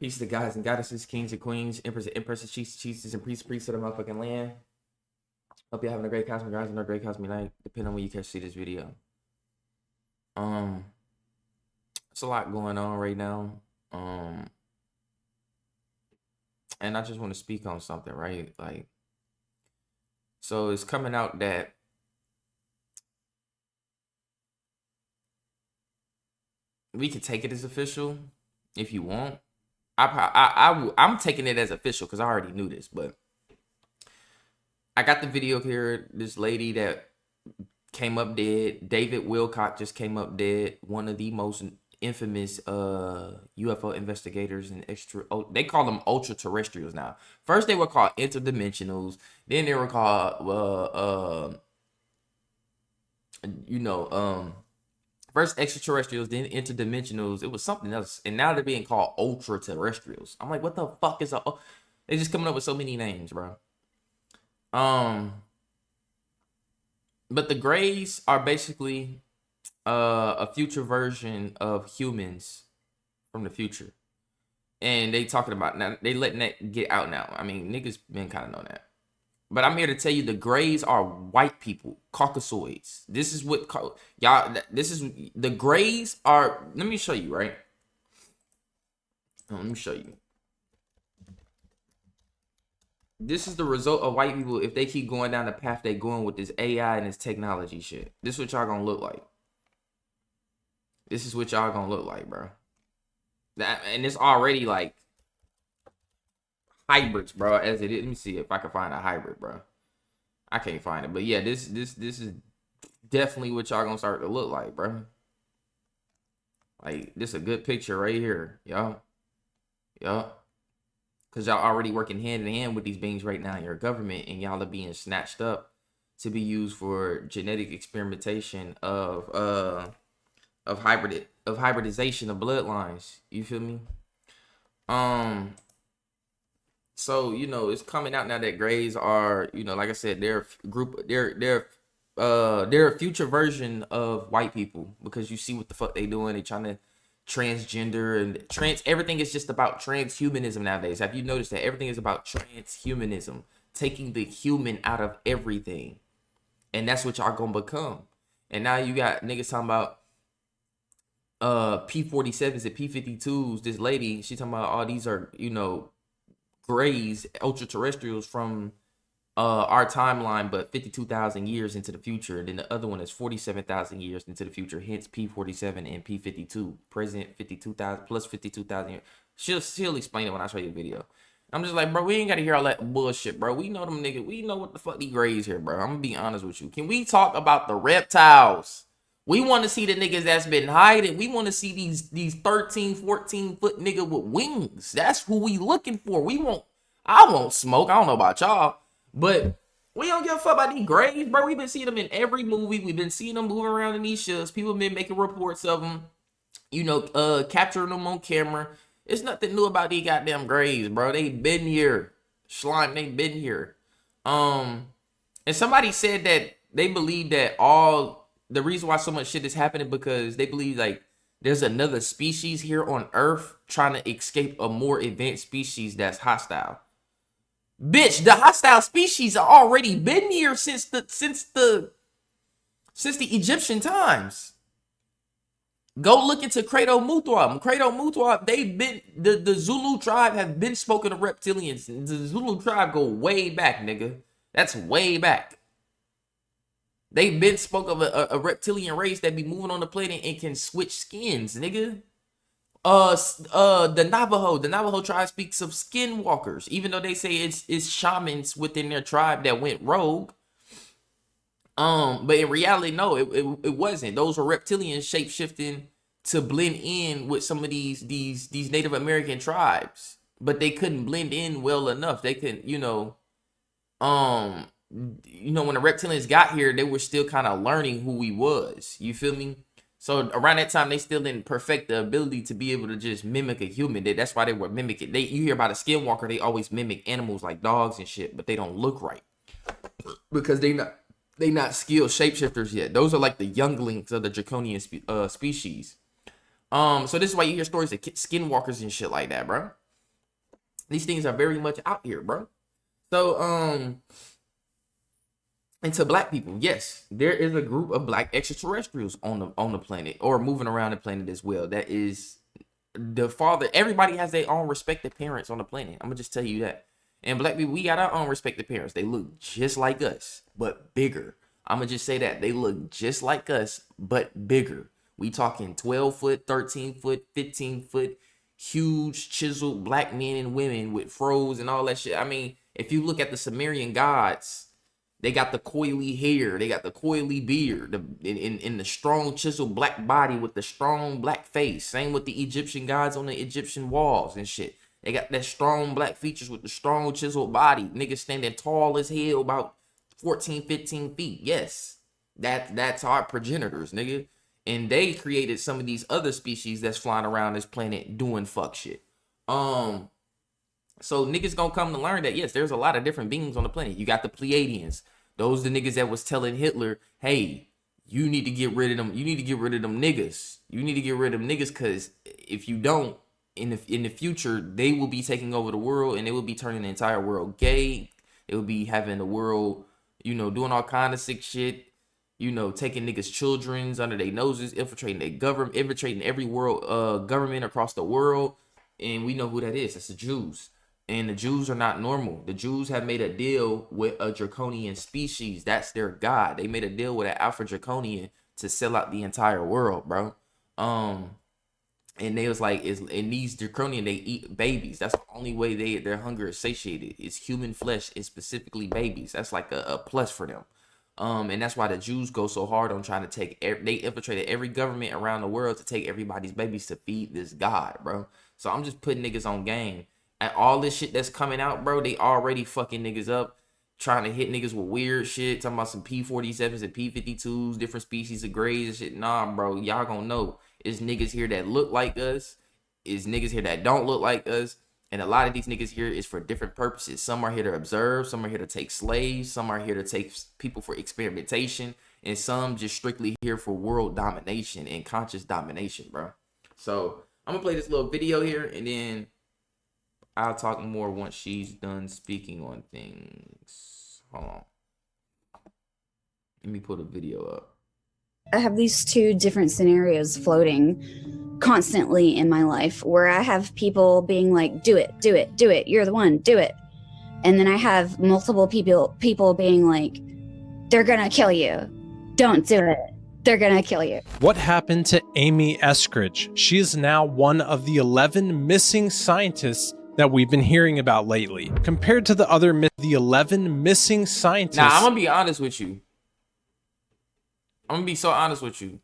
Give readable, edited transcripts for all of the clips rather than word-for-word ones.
Peace to guys and goddesses, kings and queens, emperors and empresses, chiefs and priests of the motherfucking land. Hope you're having a great cosmic rising or a great cosmic night, depending on when you see this video. It's a lot going on right now. And I just want to speak on something, right? Like, so it's coming out that we can take it as official if you want. I'm taking it as official because I already knew this, but I got the video here. This lady that came up dead, David Wilcock, just came up dead. One of the most infamous UFO investigators and they call them Ultra-Terrestrials now. First they were called Interdimensionals, then they were called first Extraterrestrials, then Interdimensionals. It was something else, and now they're being called Ultra-Terrestrials. I'm like, what the fuck is they're just coming up with so many names, bro. But the Greys are basically a future version of humans from the future. And they talking about now, they letting that get out now. I mean, niggas been kind of know that. But I'm here to tell you the Greys are white people, Caucasoids. This is what y'all, this is, the Greys are, let me show you, right? Let me show you. This is the result of white people if they keep going down the path they're going with this AI and this technology shit. This is what y'all gonna look like. This is what y'all gonna look like, bro. And it's already like hybrids, bro, as it is. Let me see if I can find a hybrid, bro. I can't find it. But yeah, this is definitely what y'all gonna start to look like, bro. Like, this is a good picture right here, y'all. Yup. Because y'all already working hand in hand with these beings right now in your government, and y'all are being snatched up to be used for genetic experimentation of hybridization of bloodlines. You feel me? So, you know, it's coming out now that Greys are, you know, like I said, they're a future version of white people, because you see what the fuck they doing. They trying to transgender and everything is just about transhumanism nowadays. Have you noticed that everything is about transhumanism, taking the human out of everything? And that's what y'all gonna become. And now you got niggas talking about P-47s and P-52s. This lady, she talking about all these are, you know, Greys, Ultra-Terrestrials from our timeline, but 52,000 years into the future. And then the other one is 47,000 years into the future, hence P-47 and P-52. Present 52,000 plus 52,000 years. She'll explain it when I show you the video. I'm just like, bro, we ain't gotta hear all that bullshit, bro. We know them niggas. We know what the fuck these Greys here, bro. I'm gonna be honest with you. Can we talk about the reptiles? We want to see the niggas that's been hiding. We want to see these 13, 14 foot nigga with wings. That's who we looking for. I won't smoke. I don't know about y'all, but we don't give a fuck about these Greys, bro. We've been seeing them in every movie. We've been seeing them moving around in these shows. People been making reports of them, you know, capturing them on camera. It's nothing new about these goddamn Greys, bro. They been here. Slime, they been here. And somebody said that they believe that the reason why so much shit is happening because they believe like there's another species here on Earth trying to escape a more advanced species that's hostile. Bitch, the hostile species are already been here since the Egyptian times. Go look into Credo Muthra. Credo Muthra, they've been the Zulu tribe have been spoken of reptilians. The Zulu tribe go way back, nigga. That's way back. They've been spoke of a reptilian race that be moving on the planet and can switch skins, nigga. The Navajo tribe speaks of skinwalkers, even though they say it's shamans within their tribe that went rogue. But in reality, no, it wasn't. Those were reptilians shape-shifting to blend in with some of these Native American tribes, but they couldn't blend in well enough. They couldn't, you know, when the reptilians got here, they were still kind of learning who we was. You feel me? So around that time, they still didn't perfect the ability to be able to just mimic a human. That's why they were mimicking. You hear about a skinwalker, they always mimic animals like dogs and shit, but they don't look right because they not skilled shapeshifters yet. Those are like the younglings of the draconian species. So this is why you hear stories of skinwalkers and shit like that, bro. These things are very much out here, bro. So, and to black people, yes, there is a group of black extraterrestrials on the planet or moving around the planet as well. That is the father. Everybody has their own respective parents on the planet. I'm gonna just tell you that. And black people, we got our own respective parents. They look just like us, but bigger. I'm gonna just say that they look just like us, but bigger. We talking 12 foot, 13 foot, 15 foot, huge chiseled black men and women with froze and all that shit. I mean, if you look at the Sumerian gods, they got the coily hair, they got the coily beard, in the strong chiseled black body with the strong black face. Same with the Egyptian gods on the Egyptian walls and shit. They got that strong black features with the strong chiseled body. Niggas standing tall as hell, about 14, 15 feet. Yes, that's our progenitors, nigga. And they created some of these other species that's flying around this planet doing fuck shit. So niggas gonna come to learn that yes, there's a lot of different beings on the planet. You got the Pleiadians. Those the niggas that was telling Hitler, hey, you need to get rid of them. You need to get rid of them niggas. You need to get rid of them niggas because if you don't, in the future, they will be taking over the world and they will be turning the entire world gay. They will be having the world, doing all kind of sick shit. Taking niggas' children's under their noses, infiltrating their government, infiltrating every world government across the world. And we know who that is. That's the Jews. And the Jews are not normal. The Jews have made a deal with a draconian species. That's their god. They made a deal with an alpha draconian to sell out the entire world, bro. And they was like, in these draconian, they eat babies. That's the only way their hunger is satiated. It's human flesh. It's specifically babies. That's like a plus for them. And that's why the Jews go so hard on trying to they infiltrated every government around the world to take everybody's babies to feed this god, bro. So I'm just putting niggas on game. And all this shit that's coming out, bro, they already fucking niggas up, trying to hit niggas with weird shit, talking about some P-47s and P-52s, different species of grays and shit. Nah, bro, y'all gonna know. It's niggas here that look like us. It's niggas here that don't look like us. And a lot of these niggas here is for different purposes. Some are here to observe. Some are here to take slaves. Some are here to take people for experimentation. And some just strictly here for world domination and conscious domination, bro. So I'm gonna play this little video here and then I'll talk more once she's done speaking on things. Hold on. Let me put a video up. I have these two different scenarios floating constantly in my life where I have people being like, do it, do it, do it. You're the one, do it. And then I have multiple people being like, they're going to kill you. Don't do it. They're going to kill you. What happened to Amy Eskridge? She is now one of the 11 missing scientists that we've been hearing about lately. Compared to the other the 11 missing scientists. Now, I'm going to be honest with you. I'm going to be so honest with you.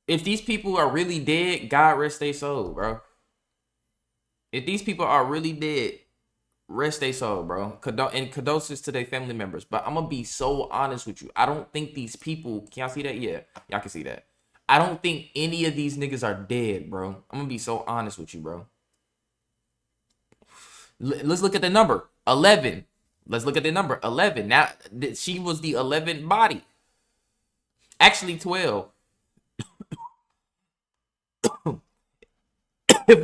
If these people are really dead, God rest their soul, bro. If these people are really dead, rest their soul, bro. And condolences to their family members. But I'm going to be so honest with you. I don't think these people... Can y'all see that? Yeah, y'all can see that. I don't think any of these niggas are dead, bro. I'm going to be so honest with you, bro. Let's look at the number 11. Let's look at the number 11. Now she was the 11th body. Actually 12. if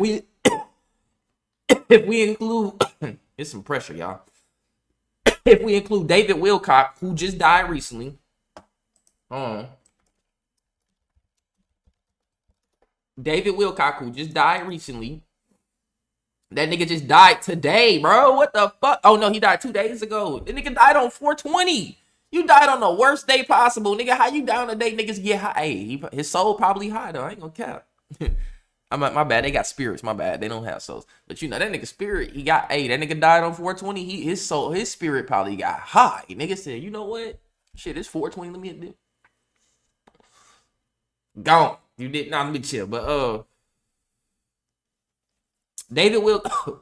we include it's some pressure, y'all. If we include David Wilcock, who just died recently. David Wilcock, who just died recently. That nigga just died today, bro. What the fuck? Oh, no, he died 2 days ago. The nigga died on 420. You died on the worst day possible, nigga. How you down a day niggas get high? Hey, his soul probably high, though. I ain't gonna cap. My bad. They got spirits. My bad. They don't have souls. But that nigga spirit, that nigga died on 420. His spirit probably got high. Nigga said, you know what? Shit, it's 420. Let me do. Gone. You did not. Let me chill. But David Wilcock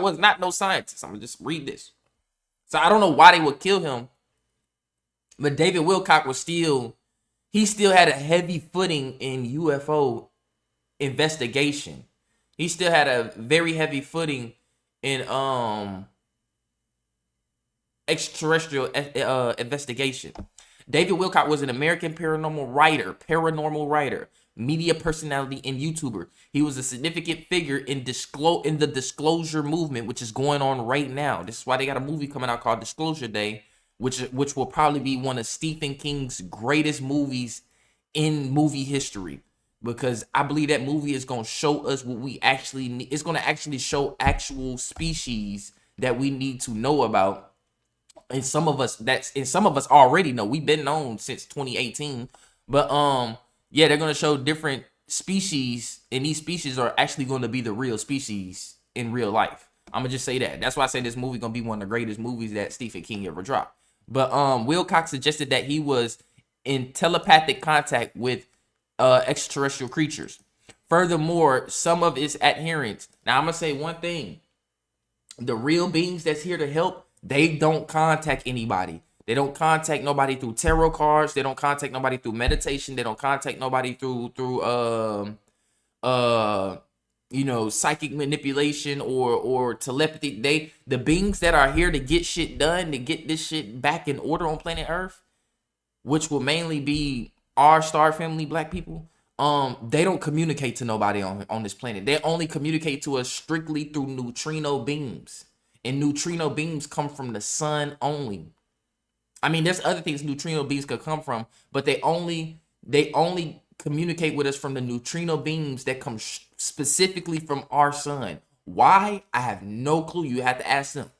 was not no scientist. I'm gonna just read this. So I don't know why they would kill him, but David Wilcock was still had a heavy footing in UFO investigation. He still had a very heavy footing in extraterrestrial investigation. David Wilcock was an American paranormal writer, media personality, and YouTuber. He was a significant figure in the disclosure movement, which is going on right now. This is why they got a movie coming out called Disclosure Day, which will probably be one of Stephen King's greatest movies in movie history, because I believe that movie is going to show us what we actually need. It's going to actually show actual species that we need to know about. And some of us already know. We've been known since 2018. But yeah, they're going to show different species, and these species are actually going to be the real species in real life. I'm going to just say that. That's why I say this movie going to be one of the greatest movies that Stephen King ever dropped. But Wilcox suggested that he was in telepathic contact with extraterrestrial creatures. Furthermore, some of its adherents. Now, I'm going to say one thing. The real beings that's here to help, they don't contact anybody. They don't contact nobody through tarot cards. They don't contact nobody through meditation. They don't contact nobody through psychic manipulation or telepathy. The beings that are here to get shit done, to get this shit back in order on planet Earth, which will mainly be our star family, black people. They don't communicate to nobody on this planet. They only communicate to us strictly through neutrino beams. And neutrino beams come from the sun only. I mean, there's other things neutrino beams could come from, but they only communicate with us from the neutrino beams that come specifically from our sun. Why? I have no clue. You have to ask them.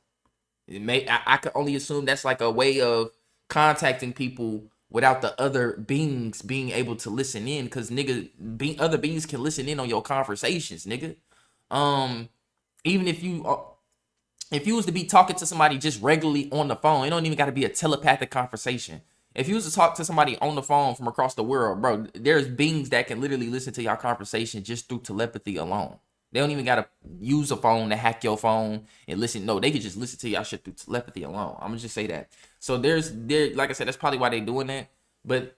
I could only assume that's like a way of contacting people without the other beings being able to listen in, because nigga, other beings can listen in on your conversations, nigga. Even if you was to be talking to somebody just regularly on the phone, it don't even got to be a telepathic conversation. If you was to talk to somebody on the phone from across the world, bro, there's beings that can literally listen to your conversation just through telepathy alone. They don't even got to use a phone to hack your phone and listen. No, they could just listen to y'all shit through telepathy alone. I'm going to just say that. So like I said, that's probably why they doing that. But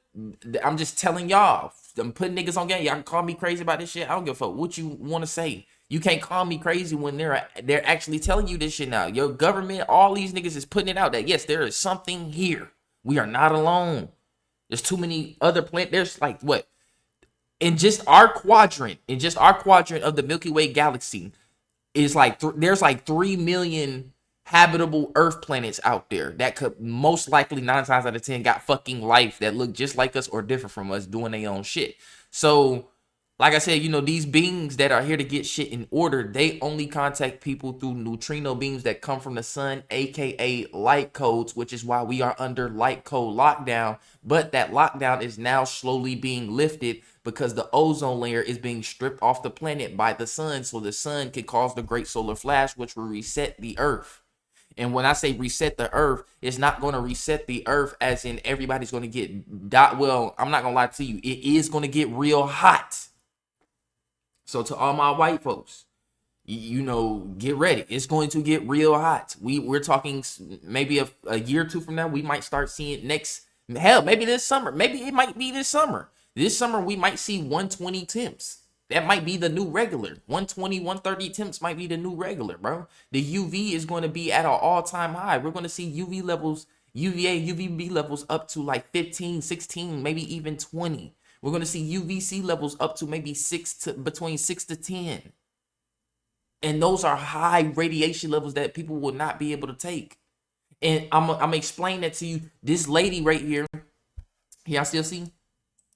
I'm just telling y'all, I'm putting niggas on game. Y'all can call me crazy about this shit. I don't give a fuck what you want to say. You can't call me crazy when they're actually telling you this shit now. Your government, all these niggas is putting it out that, yes, there is something here. We are not alone. There's too many other planets. There's like what? In just our quadrant of the Milky Way galaxy, is like there's like 3 million habitable Earth planets out there that could most likely 9 times out of 10 got fucking life that look just like us or different from us doing their own shit. So, like I said, these beings that are here to get shit in order, they only contact people through neutrino beams that come from the sun, aka light codes, which is why we are under light code lockdown. But that lockdown is now slowly being lifted because the ozone layer is being stripped off the planet by the sun, so the sun can cause the great solar flash, which will reset the Earth. And when I say reset the Earth, it's not going to reset the Earth as in everybody's going to get well, I'm not going to lie to you. It is going to get real hot. So to all my white folks, get ready. It's going to get real hot. We're talking maybe a year or two from now, we might start seeing maybe this summer. Maybe it might be this summer. This summer, we might see 120 temps. That might be the new regular. 120, 130 temps might be the new regular, bro. The UV is going to be at an all-time high. We're going to see UVA, UVB levels up to like 15, 16, maybe even 20. We're going to see UVC levels up to maybe between 6 to 10. And those are high radiation levels that people will not be able to take. And I'm going to explain that to you. This lady right here, y'all still see?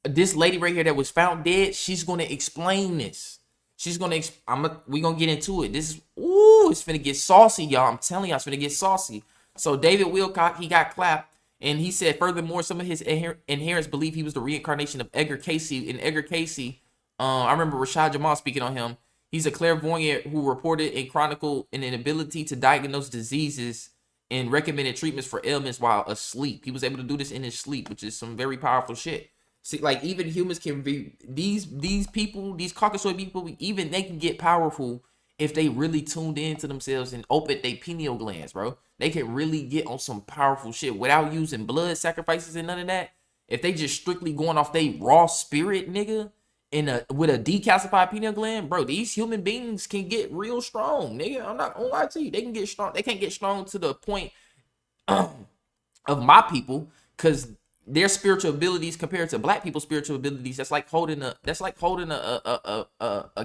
This lady right here that was found dead, she's going to explain this. We're going to get into it. It's finna get saucy, y'all. I'm telling y'all, it's finna get saucy. So David Wilcock, he got clapped. And he said, furthermore, some of his adherents believe he was the reincarnation of Edgar Casey. And Edgar Casey, I remember Rashad Jamal speaking on him. He's a clairvoyant who reported and chronicled an inability to diagnose diseases and recommended treatments for ailments while asleep. He was able to do this in his sleep, which is some very powerful shit. See, like even humans can be these people, these Caucasoid people, even they can get powerful if they really tuned into themselves and opened their pineal glands, bro. They can really get on some powerful shit without using blood sacrifices and none of that. If they just strictly going off their raw spirit, nigga, with a decalcified pineal gland, bro, these human beings can get real strong, nigga. I'm not gonna lie to you. They can get strong. They can't get strong to the point of my people, because their spiritual abilities compared to black people's spiritual abilities, that's like holding a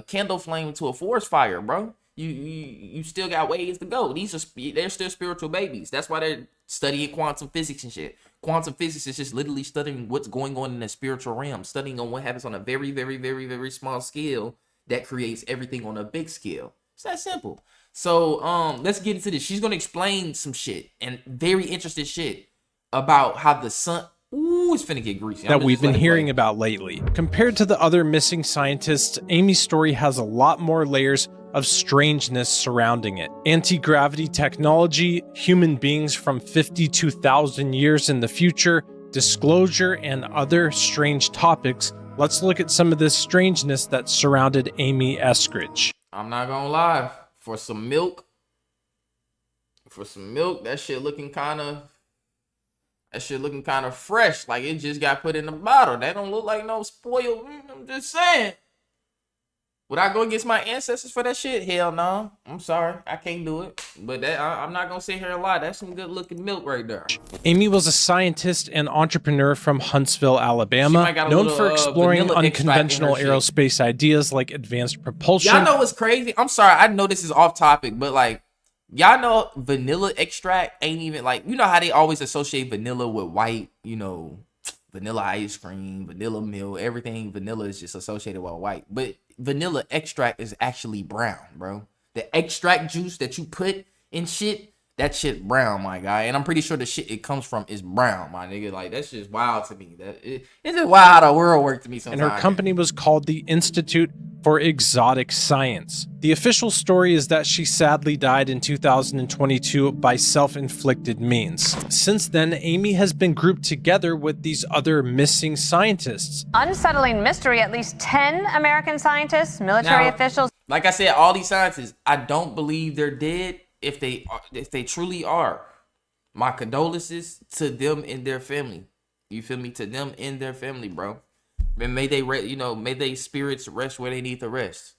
candle flame to a forest fire, bro. You still got ways to go. They're still spiritual babies. That's why they're studying quantum physics and shit. Quantum physics is just literally studying what's going on in the spiritual realm, studying on what happens on a very, very, very, very small scale that creates everything on a big scale. It's that simple. So let's get into this. She's gonna explain some shit and very interesting shit about how the sun. Ooh, it's finna get greasy. That we've been hearing about lately. Compared to the other missing scientists, Amy's story has a lot more layers of strangeness surrounding it. Anti-gravity technology, human beings from 52,000 years in the future, disclosure, and other strange topics. Let's look at some of this strangeness that surrounded Amy Eskridge. I'm not gonna lie. For some milk, that shit looking kind of fresh. Like it just got put in the bottle. That don't look like no spoiled. I'm just saying. Would I go against my ancestors for that shit? Hell no. I'm sorry. I can't do it. But I'm not going to sit here and lie. That's some good looking milk right there. Amy was a scientist and entrepreneur from Huntsville, Alabama, known for exploring unconventional aerospace ideas like advanced propulsion. Y'all know what's crazy? I'm sorry. I know this is off topic, but like, y'all know vanilla extract ain't even like, you know how they always associate vanilla with white, you know, vanilla ice cream, vanilla milk, everything vanilla is just associated with white. But vanilla extract is actually brown, bro. The extract juice that you put in shit, that shit brown, my guy. And I'm pretty sure the shit it comes from is brown, my nigga. Like, that's just wild to me. It's just wild how the world works to me sometimes. And her company was called the Institute for Exotic Science. The official story is that she sadly died in 2022 by self-inflicted means. Since then, Amy has been grouped together with these other missing scientists. Unsettling mystery, at least 10 American scientists, military officials. Like I said, all these scientists, I don't believe they're dead. If they truly are, my condolences to them and their family. You feel me? To them and their family, bro. And may they, may they spirits rest where they need to rest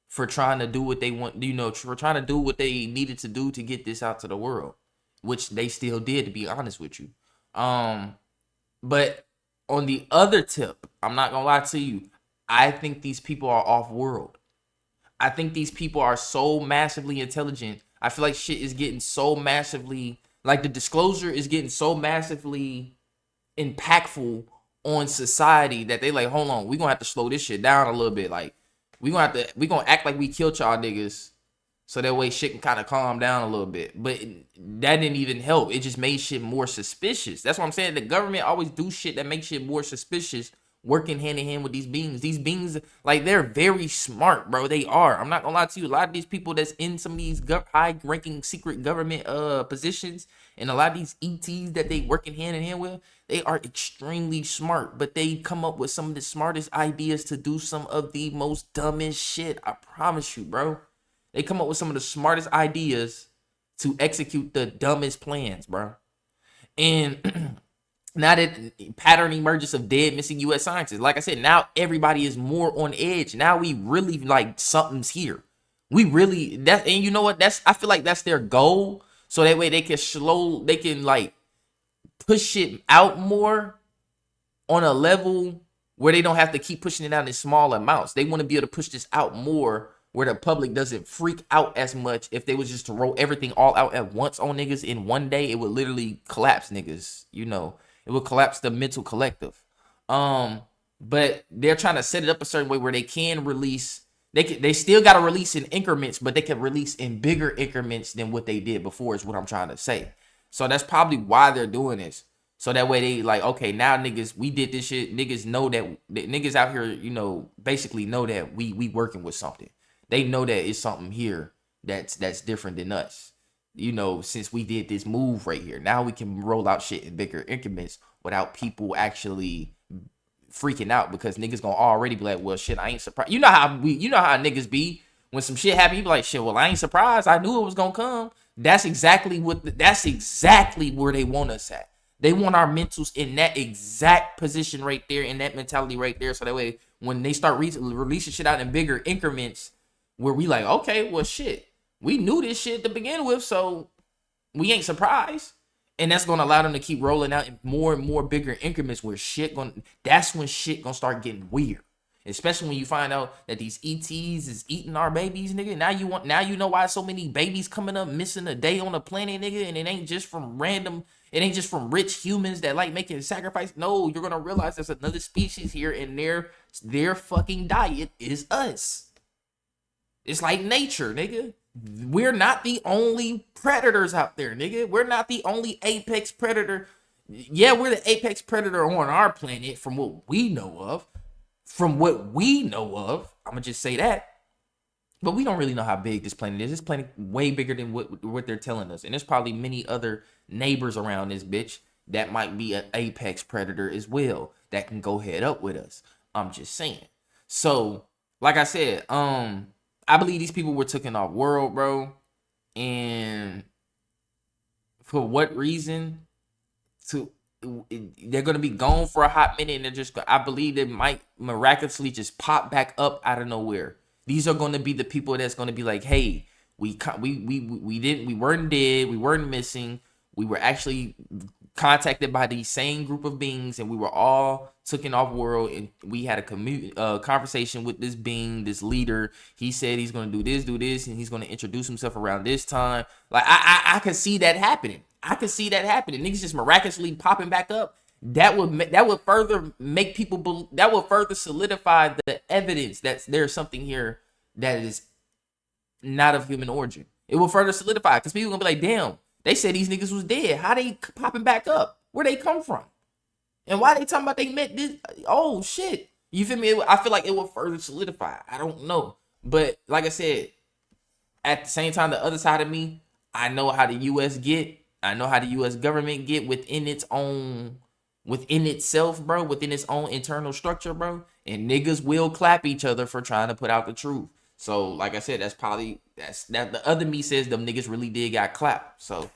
for trying to do what they want, for trying to do what they needed to do to get this out to the world, which they still did, to be honest with you. But on the other tip, I'm not gonna lie to you, I think these people are off world. I think these people are so massively intelligent. I feel like shit is getting so massively, like the disclosure is getting so massively impactful on society that they like, hold on, we gonna have to slow this shit down a little bit. Like we gonna act like we killed y'all niggas so that way shit can kind of calm down a little bit. But that didn't even help. It just made shit more suspicious. That's what I'm saying. The government always do shit that makes shit more suspicious, working hand in hand with these beings. These beings, like, they're very smart, bro. They are. I'm not gonna lie to you. A lot of these people that's in some of these high-ranking secret government positions, and a lot of these ETs that they working hand in hand with, they are extremely smart. But they come up with some of the smartest ideas to do some of the most dumbest shit. I promise you, bro. They come up with some of the smartest ideas to execute the dumbest plans, bro. And now that pattern emerges of dead missing U.S. scientists, like I said, now everybody is more on edge. Now we really like something's here. We really and you know what? I feel like that's their goal. So that way they can like push it out more on a level where they don't have to keep pushing it out in small amounts. They want to be able to push this out more where the public doesn't freak out as much. If they was just to roll everything all out at once on niggas in one day, it would literally collapse niggas, you know. It will collapse the mental collective. But they're trying to set it up a certain way where they can release. They still got to release in increments, but they can release in bigger increments than what they did before. Is what I'm trying to say. So that's probably why they're doing this. So that way they like, okay, now niggas, we did this shit. Niggas know that niggas out here, you know, basically know that we working with something. They know that it's something here that's different than us. You know, since we did this move right here, now we can roll out shit in bigger increments without people actually freaking out, because niggas gonna already be like, well, shit, I ain't surprised. You know how niggas be when some shit happen. You be like, shit, well, I ain't surprised. I knew it was gonna come. That's exactly where they want us at. They want our mentals in that exact position right there, in that mentality right there. So that way, when they start releasing shit out in bigger increments, where we like, okay, well, shit, we knew this shit to begin with, so we ain't surprised. And that's going to allow them to keep rolling out in more and more bigger increments where that's when shit going to start getting weird. Especially when you find out that these ETs is eating our babies, nigga. Now you know why so many babies coming up missing a day on the planet, nigga. And it ain't just from rich humans that like making sacrifice. No, you're going to realize there's another species here and their fucking diet is us. It's like nature, nigga. We're not the only predators out there, nigga. We're not the only apex predator. Yeah, we're the apex predator on our planet from what we know of. I'm gonna just say that. But we don't really know how big this planet is. This planet way bigger than what they're telling us. And there's probably many other neighbors around this bitch that might be an apex predator as well that can go head up with us. I'm just saying. So, like I said, I believe these people were taken off world, bro. And for what reason? They're going to be gone for a hot minute, and I believe they might miraculously just pop back up out of nowhere. These are going to be the people that's going to be like, hey, we weren't dead, we weren't missing, we were actually contacted by these same group of beings, and we were all taken off world, and we had a conversation with this being, this leader. He said he's going to do this, and he's going to introduce himself around this time. Like I could see that happening. Niggas just miraculously popping back up. That would further make people that would further solidify the evidence that there's something here that is not of human origin. It will further solidify, because people gonna be like, damn, they said these niggas was dead. How they popping back up? Where they come from? And why they talking about they met this? Oh shit. You feel me? I feel like it will further solidify. I don't know. But like I said, at the same time, the other side of me, I know how the US get. I know how the US government get within itself, bro, within its own internal structure, bro. And niggas will clap each other for trying to put out the truth. So, like I said, that the other me says them niggas really did got clapped. So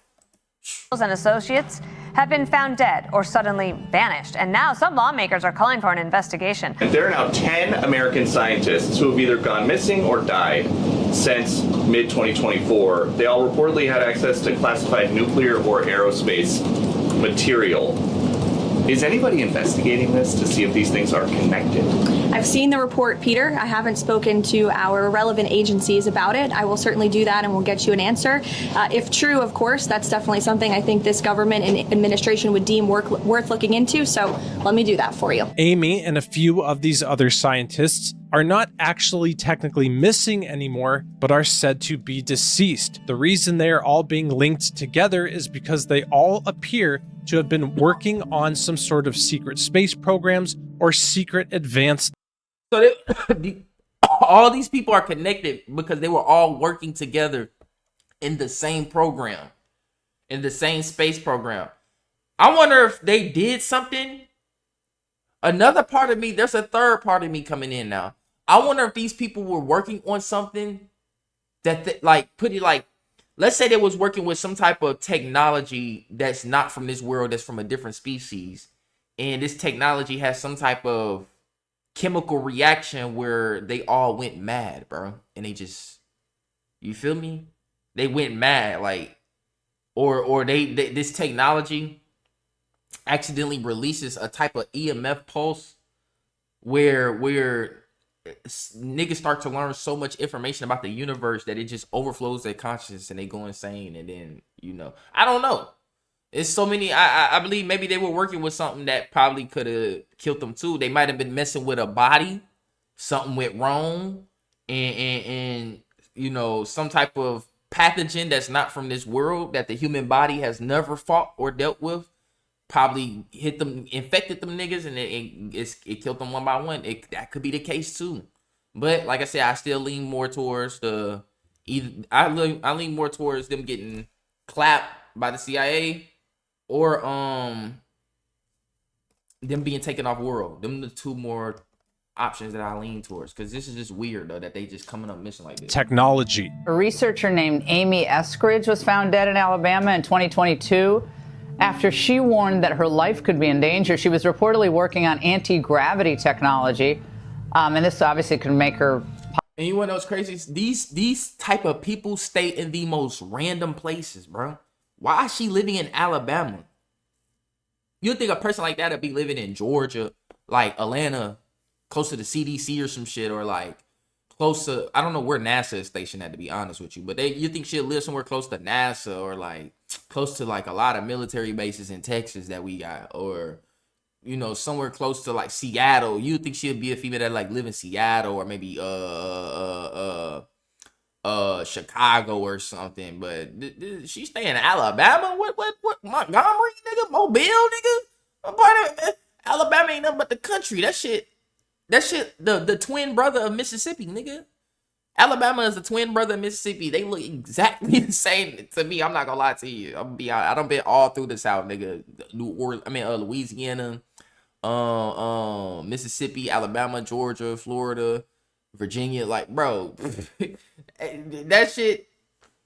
and associates have been found dead or suddenly vanished, and now some lawmakers are calling for an investigation. And there are now 10 American scientists who have either gone missing or died since mid-2024. They all reportedly had access to classified nuclear or aerospace material. Is anybody investigating this to see if these things are connected? I've seen the report, Peter. I haven't spoken to our relevant agencies about it. I will certainly do that, and we'll get you an answer. If true, of course, that's definitely something I think this government and administration would deem worth looking into. So let me do that for you. Amy and a few of these other scientists are not actually technically missing anymore, but are said to be deceased. The reason they are all being linked together is because they all appear to have been working on some sort of secret space programs or secret advanced. So all these people are connected because they were all working together in the same program, in the same space program. I wonder if they did something. Another part of me, there's a third part of me coming in now. I wonder if these people were working on something that let's say they was working with some type of technology that's not from this world, that's from a different species. And this technology has some type of chemical reaction where they all went mad, bro. And they just, you feel me? They went mad, like, or this technology accidentally releases a type of EMF pulse where niggas start to learn so much information about the universe that it just overflows their consciousness and they go insane. And then, I don't know. It's so many. I believe maybe they were working with something that probably could have killed them too. They might have been messing with a body. Something went wrong. And some type of pathogen that's not from this world that the human body has never fought or dealt with probably infected them niggas, and it killed them one by one. That could be the case too. But like I said, I still lean more towards I lean more towards them getting clapped by the CIA or them being taken off world. Them the two more options that I lean towards, because this is just weird though that they just coming up missing like this. Technology. A researcher named Amy Eskridge was found dead in Alabama in 2022. After she warned that her life could be in danger. She was reportedly working on anti-gravity technology. And this obviously could make her... And you want to know what's crazy? These type of people stay in the most random places, bro. Why is she living in Alabama? You'd think a person like that would be living in Georgia, like Atlanta, close to the CDC or some shit, or like close to, I don't know where NASA is stationed at, to be honest with you, but you think she'll live somewhere close to NASA, or like close to like a lot of military bases in Texas that we got, or you know, somewhere close to like Seattle. You'd think she'd be a female that like live in Seattle, or maybe Chicago or something, but she stay in Alabama. What Montgomery, nigga? Mobile, nigga? What part of Alabama ain't nothing but the country. That shit the twin brother of Mississippi, nigga. Alabama is the twin brother of Mississippi. They look exactly the same to me. I'm not gonna lie to you. I'm gonna be honest. I done been all through the South, nigga. Louisiana, Mississippi, Alabama, Georgia, Florida, Virginia. Like, bro, that shit.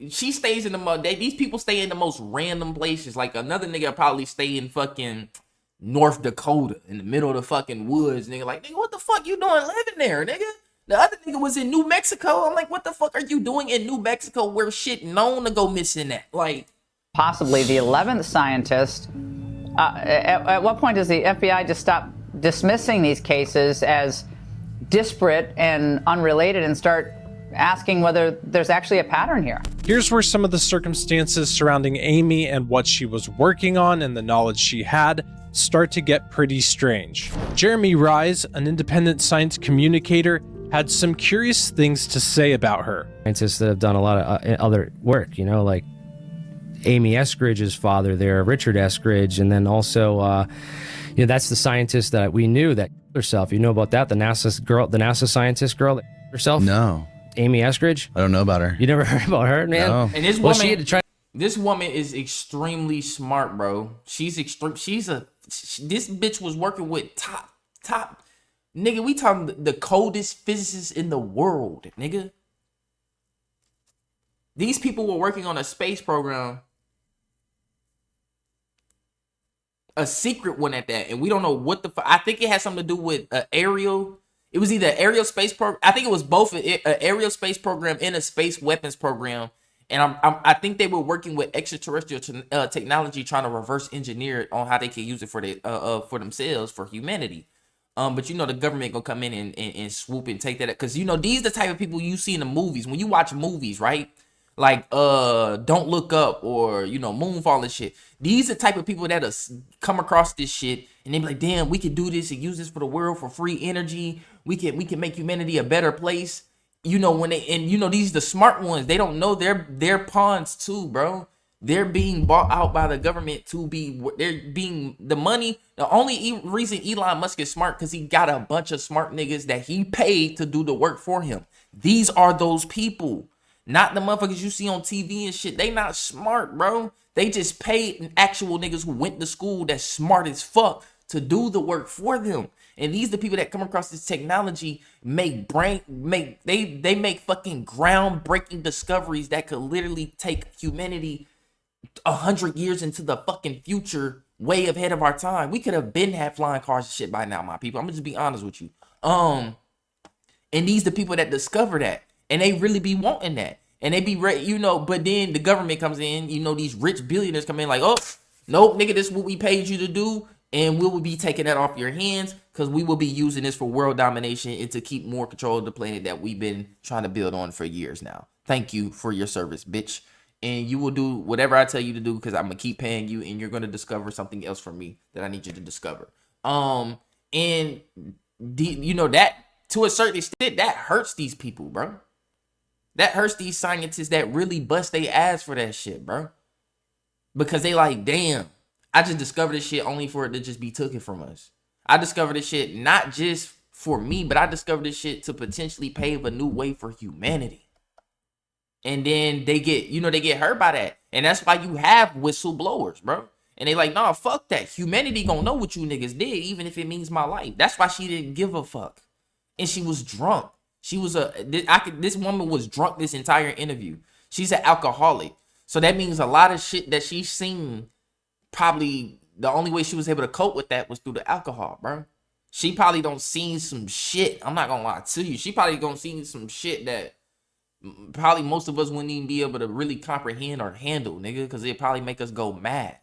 She stays in these people stay in the most random places. Like, another nigga probably stay in fucking North Dakota in the middle of the fucking woods. Nigga, like, nigga, what the fuck you doing living there, nigga? The other nigga was in New Mexico. I'm like, what the fuck are you doing in New Mexico where shit known to go missing at? Like, possibly the 11th scientist. At what point does the FBI just stop dismissing these cases as disparate and unrelated and start asking whether there's actually a pattern here? Here's where some of the circumstances surrounding Amy and what she was working on and the knowledge she had start to get pretty strange. Jeremy Rise, an independent science communicator, had some curious things to say about her. Scientists that have done a lot of other work, you know, like Amy Eskridge's father there, Richard Eskridge, and then also, you know, that's the scientist that we knew that herself. You know about that? The NASA scientist girl that herself? No. Amy Eskridge? I don't know about her. You never heard about her, man? No. and this Well, woman, she had to try. this woman is extremely smart, bro. This bitch was working with top, nigga. We talking the coldest physicists in the world, nigga. These people were working on a space program, a secret one at that, and we don't know what the fuck. I think it had something to do with aerial. It was either aerial space program. I think it was both an aerial space program and a space weapons program. And I think they were working with extraterrestrial technology, trying to reverse engineer it on how they can use it for themselves, for humanity. But you know the government gonna come in and swoop and take that, because you know these the type of people you see in the movies. When you watch movies, right? Like Don't Look Up, or you know Moonfall and shit. These are the type of people that come across this shit and they be like, damn, we can do this and use this for the world, for free energy. We can make humanity a better place. You know, these the smart ones. They don't know they're pawns too, bro. They're being bought out by the government they're being the money. The only reason Elon Musk is smart because he got a bunch of smart niggas that he paid to do the work for him. These are those people, not the motherfuckers you see on TV and shit. They not smart, bro. They just paid actual niggas who went to school that's smart as fuck to do the work for them. And these the people that come across this technology make fucking groundbreaking discoveries that could literally take humanity 100 years into the fucking future, way ahead of our time. We could have been had flying cars and shit by now, my people. I'm gonna just be honest with you. And these the people that discover that, and they really be wanting that, and they be ready, you know. But then the government comes in, you know, these rich billionaires come in like, oh, nope, nigga, this is what we paid you to do, and we will be taking that off your hands because we will be using this for world domination and to keep more control of the planet that we've been trying to build on for years now. Thank you for your service, bitch. And you will do whatever I tell you to do because I'm gonna keep paying you, and you're gonna discover something else for me that I need you to discover. You know that to a certain extent that hurts these people, bro. That hurts these scientists that really bust their ass for that shit, bro. Because they like, damn, I just discovered this shit only for it to just be taken from us. I discovered this shit not just for me, but I discovered this shit to potentially pave a new way for humanity. And then they get hurt by that. And that's why you have whistleblowers, bro. And they like, nah, fuck that. Humanity gonna know what you niggas did, even if it means my life. That's why she didn't give a fuck. And she was drunk. This woman was drunk this entire interview. She's an alcoholic. So that means a lot of shit that she's seen, probably the only way she was able to cope with that was through the alcohol, bro. She probably don't seen some shit. I'm not gonna lie to you. She probably gonna see some shit that probably most of us wouldn't even be able to really comprehend or handle, nigga, because it'd probably make us go mad.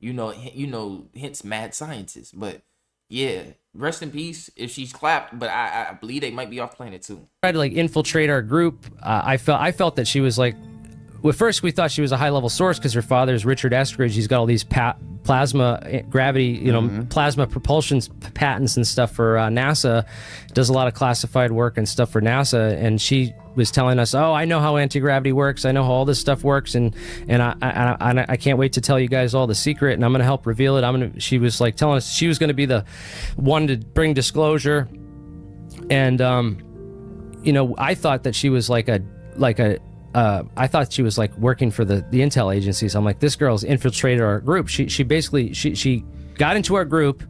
Hence mad scientists. But yeah, rest in peace if she's clapped. But I believe they might be off planet too. Tried to like infiltrate our group. I felt that she was like, well, first we thought she was a high level source because her father's Richard Eskridge. He's got all these plasma gravity, plasma propulsion patents and stuff for NASA. Does a lot of classified work and stuff for NASA. And she was telling us, "Oh, I know how anti-gravity works. I know how all this stuff works, and I can't wait to tell you guys all the secret, and I'm gonna help reveal it." She was like telling us she was gonna be the one to bring disclosure, and I thought that she was I thought she was like working for the intel agencies. I'm like, this girl's infiltrated our group. She basically she got into our group,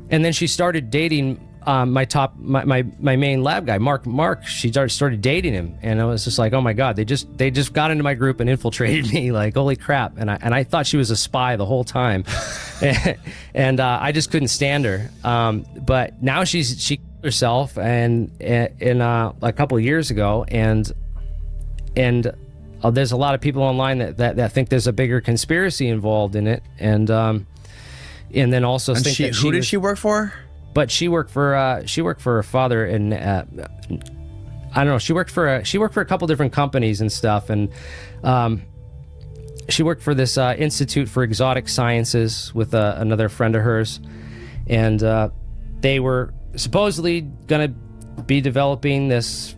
and then she started dating my main lab guy, Mark. She started dating him, and I was just like, oh my god, they just got into my group and infiltrated me. Like, holy crap! And I thought she was a spy the whole time, and I just couldn't stand her. But now she killed herself and in a couple of years ago, and there's a lot of people online that think there's a bigger conspiracy involved in it, and then also think that who did she work for? But she worked for her father, and I don't know. She worked for a couple different companies and stuff, and she worked for this Institute for Exotic Sciences with another friend of hers, and they were supposedly gonna be developing these.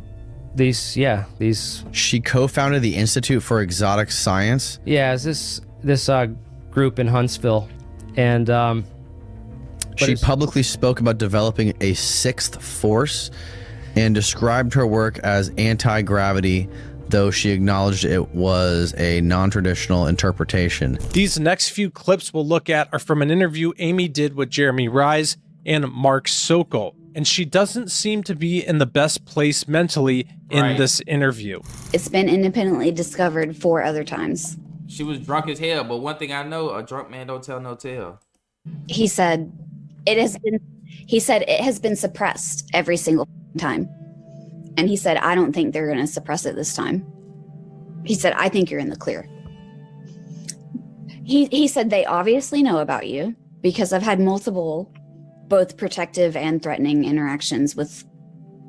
She co-founded the Institute for Exotic Science. Yeah, it's this group in Huntsville, and she publicly spoke about developing a sixth force and described her work as anti-gravity, though she acknowledged it was a non-traditional interpretation. These next few clips we'll look at are from an interview Amy did with Jeremy Rise and Mark Sokol, and she doesn't seem to be in the best place mentally in this interview. It's been independently discovered 4 other times. She was drunk as hell, but one thing I know, a drunk man don't tell no tale. He said it has been suppressed every single time. And he said, I don't think they're going to suppress it this time. He said, I think you're in the clear. He said, they obviously know about you because I've had multiple, both protective and threatening interactions with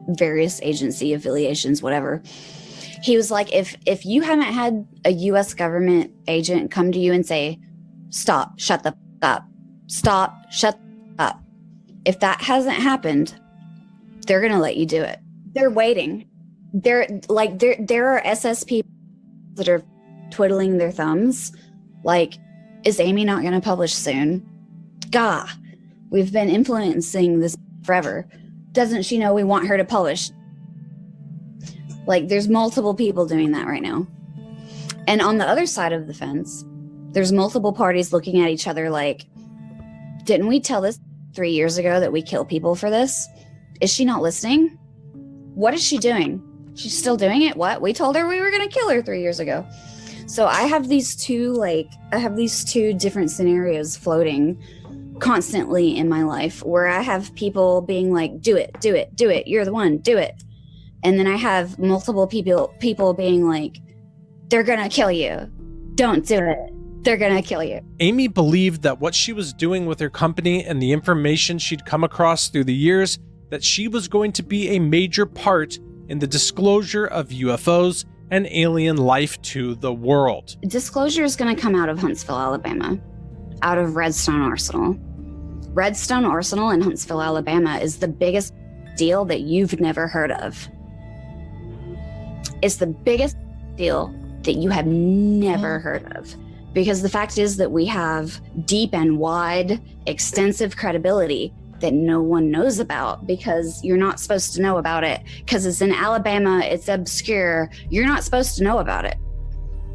various agency affiliations, whatever. He was like, if you haven't had a U.S. government agent come to you and say, stop, shut the f- up, stop, shut the f- up. If that hasn't happened, they're going to let you do it. They're waiting. There are SSP that are twiddling their thumbs. Like, is Amy not going to publish soon? Gah, we've been influencing this forever. Doesn't she know we want her to publish? Like, there's multiple people doing that right now. And on the other side of the fence, there's multiple parties looking at each other like, didn't we tell this 3 years ago that we kill people for this? Is she not listening? What is she doing? She's still doing it? What? We told her we were going to kill her 3 years ago. So I have these two different scenarios floating constantly in my life where I have people being like, do it, do it, do it. You're the one, do it. And then I have multiple people being like, they're going to kill you. Don't do it. They're going to kill you. Amy believed that what she was doing with her company and the information she'd come across through the years, that she was going to be a major part in the disclosure of UFOs and alien life to the world. Disclosure is going to come out of Huntsville, Alabama, out of Redstone Arsenal. Redstone Arsenal in Huntsville, Alabama is the biggest deal that you've never heard of. It's the biggest deal that you have never heard of. Because the fact is that we have deep and wide, extensive credibility that no one knows about because you're not supposed to know about it because it's in Alabama, it's obscure. You're not supposed to know about it.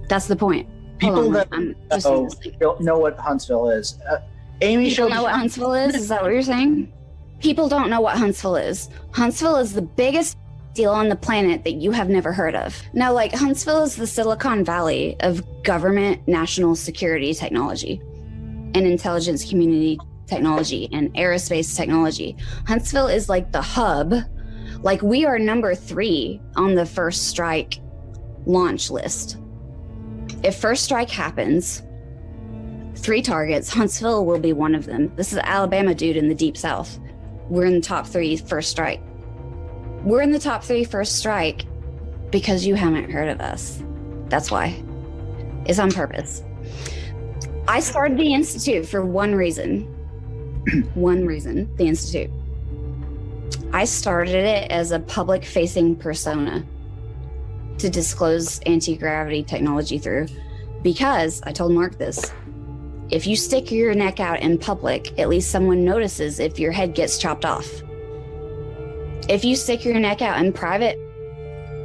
That's the point. People that don't know what Huntsville is. Amy showed know what Huntsville is? Is that what you're saying? People don't know what Huntsville is. Huntsville is the biggest deal on the planet that you have never heard of. Now, like, Huntsville is the Silicon Valley of government national security technology and intelligence community technology and aerospace technology. Huntsville is like the hub, Like, we are number 3 on the first strike launch list. If first strike happens, 3 targets, Huntsville will be one of them. This is Alabama dude in the deep south. We're in the top 3 first strike. We're in the top 3 first strike because you haven't heard of us. That's why. It's on purpose. I started the Institute for one reason. One reason, the Institute. I started it as a public-facing persona to disclose anti-gravity technology through, because I told Mark this. If you stick your neck out in public, at least someone notices if your head gets chopped off. If you stick your neck out in private,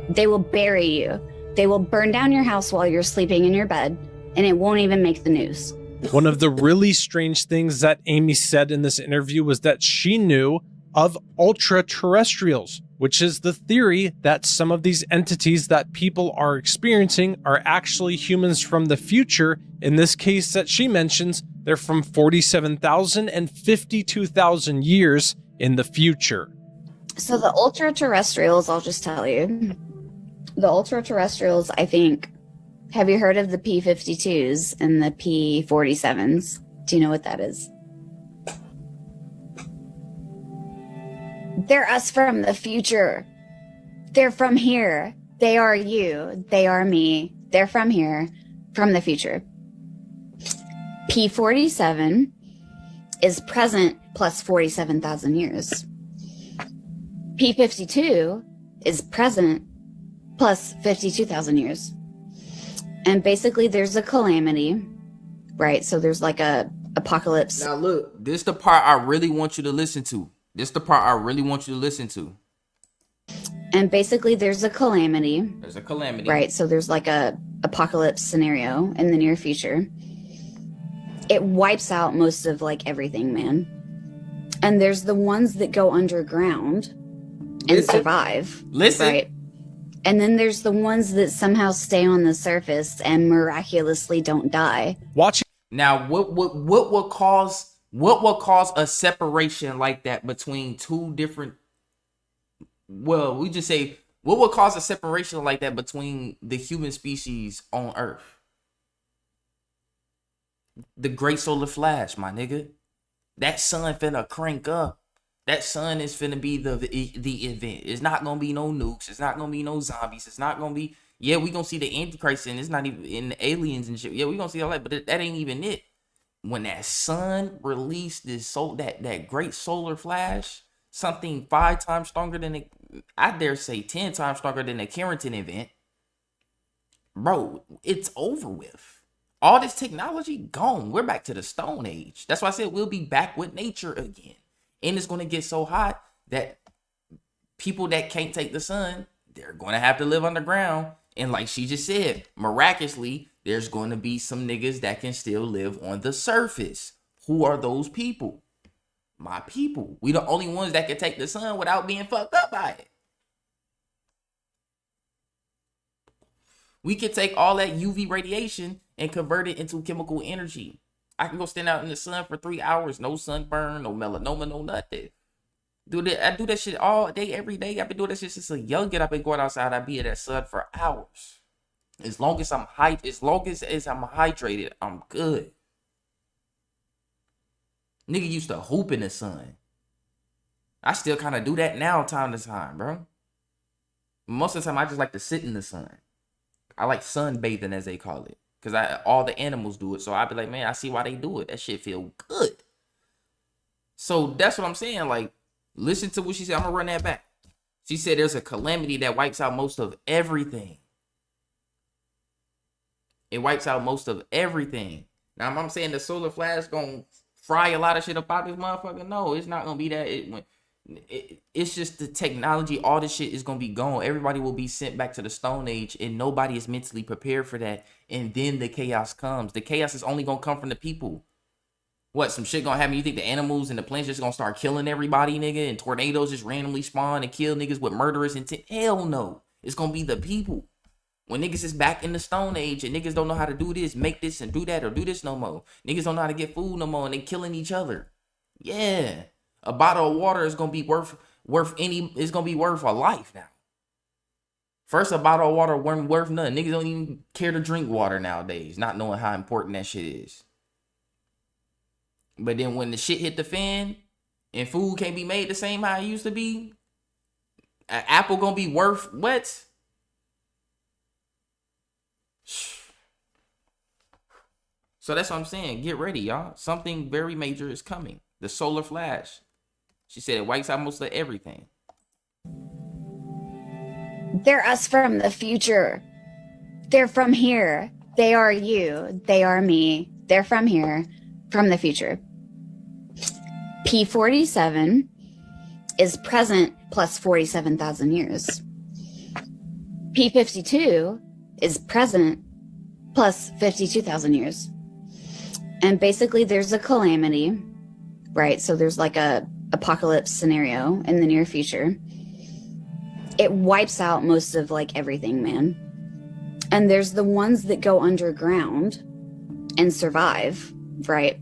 they will bury you. They will burn down your house while you're sleeping in your bed, and it won't even make the news. One of the really strange things that Amy said in this interview was that she knew of ultra-terrestrials, which is the theory that some of these entities that people are experiencing are actually humans from the future. In this case that she mentions, they're from 47,000 and 52,000 years in the future. So the ultra-terrestrials, I'll just tell you, the ultra-terrestrials, I think, have you heard of the P-52s and the P-47s? Do you know what that is? They're us from the future. They're from here. They are you. They are me. They're from here, from the future. P-47 is present plus 47,000 years. P-52 is present plus 52,000 years. And basically there's a calamity, right? So there's like a apocalypse. Now look, this is the part I really want you to listen to. And basically there's a calamity. There's a calamity. Right, so there's like a apocalypse scenario in the near future. It wipes out most of like everything, man. And there's the ones that go underground and survive. Right? And then there's the ones that somehow stay on the surface and miraculously don't die. Watching now, what will cause a separation like that between two different? Well, we just say what will cause a separation like that between the human species on Earth? The Great Solar Flash, my nigga. That sun finna crank up. That sun is finna be the event. It's not gonna be no nukes. It's not gonna be no zombies. It's not gonna be. Yeah, we gonna see the Antichrist, and it's not even in the aliens and shit. Yeah, we gonna see all that, but that ain't even it. When that sun released that great solar flash, something 5 times stronger than I dare say 10 times stronger than the Carrington event, bro, it's over with. All this technology gone. We're back to the Stone Age. That's why I said we'll be back with nature again. And it's going to get so hot that people that can't take the sun, they're going to have to live underground. And like she just said, miraculously, there's going to be some niggas that can still live on the surface. Who are those people? My people. We the only ones that can take the sun without being fucked up by it. We can take all that UV radiation and convert it into chemical energy. I can go stand out in the sun for 3 hours, no sunburn, no melanoma, no nothing. I do that shit all day, every day. I've been doing that shit since a youngin'. I've been going outside. I be in that sun for hours. As long as I'm hydrated, I'm good. Nigga used to hoop in the sun. I still kind of do that now, time to time, bro. Most of the time, I just like to sit in the sun. I like sunbathing, as they call it. Because all the animals do it. So I be like, man, I see why they do it. That shit feel good. So that's what I'm saying. Like, listen to what she said. I'm going to run that back. She said there's a calamity that wipes out most of everything. It wipes out most of everything. Now, I'm saying the solar flash going to fry a lot of shit up out this motherfucker. No, it's not going to be that. It's just the technology. All this shit is going to be gone. Everybody will be sent back to the Stone Age, and nobody is mentally prepared for that. And then the chaos comes. The chaos is only going to come from the people. What, some shit going to happen? You think the animals and the plants just going to start killing everybody, nigga? And tornadoes just randomly spawn and kill niggas with murderous intent? Hell no. It's going to be the people. When niggas is back in the Stone Age and niggas don't know how to do this, make this and do that or do this no more. Niggas don't know how to get food no more and they killing each other. Yeah. A bottle of water is going to be worth it's gonna be worth a life now. First, a bottle of water wasn't worth nothing. Niggas don't even care to drink water nowadays, not knowing how important that shit is. But then when the shit hit the fan and food can't be made the same how it used to be, an apple gonna be worth what? So that's what I'm saying. Get ready, y'all. Something very major is coming. The solar flash. She said it wipes out most of everything. They're us from the future. They're from here. They are you. They are me. They're from here, from the future. P47 is present plus 47,000 years. P52 is present plus 52,000 years. And basically there's a calamity, right? So there's like a apocalypse scenario in the near future. It wipes out most of like everything, man. And there's the ones that go underground and survive, right?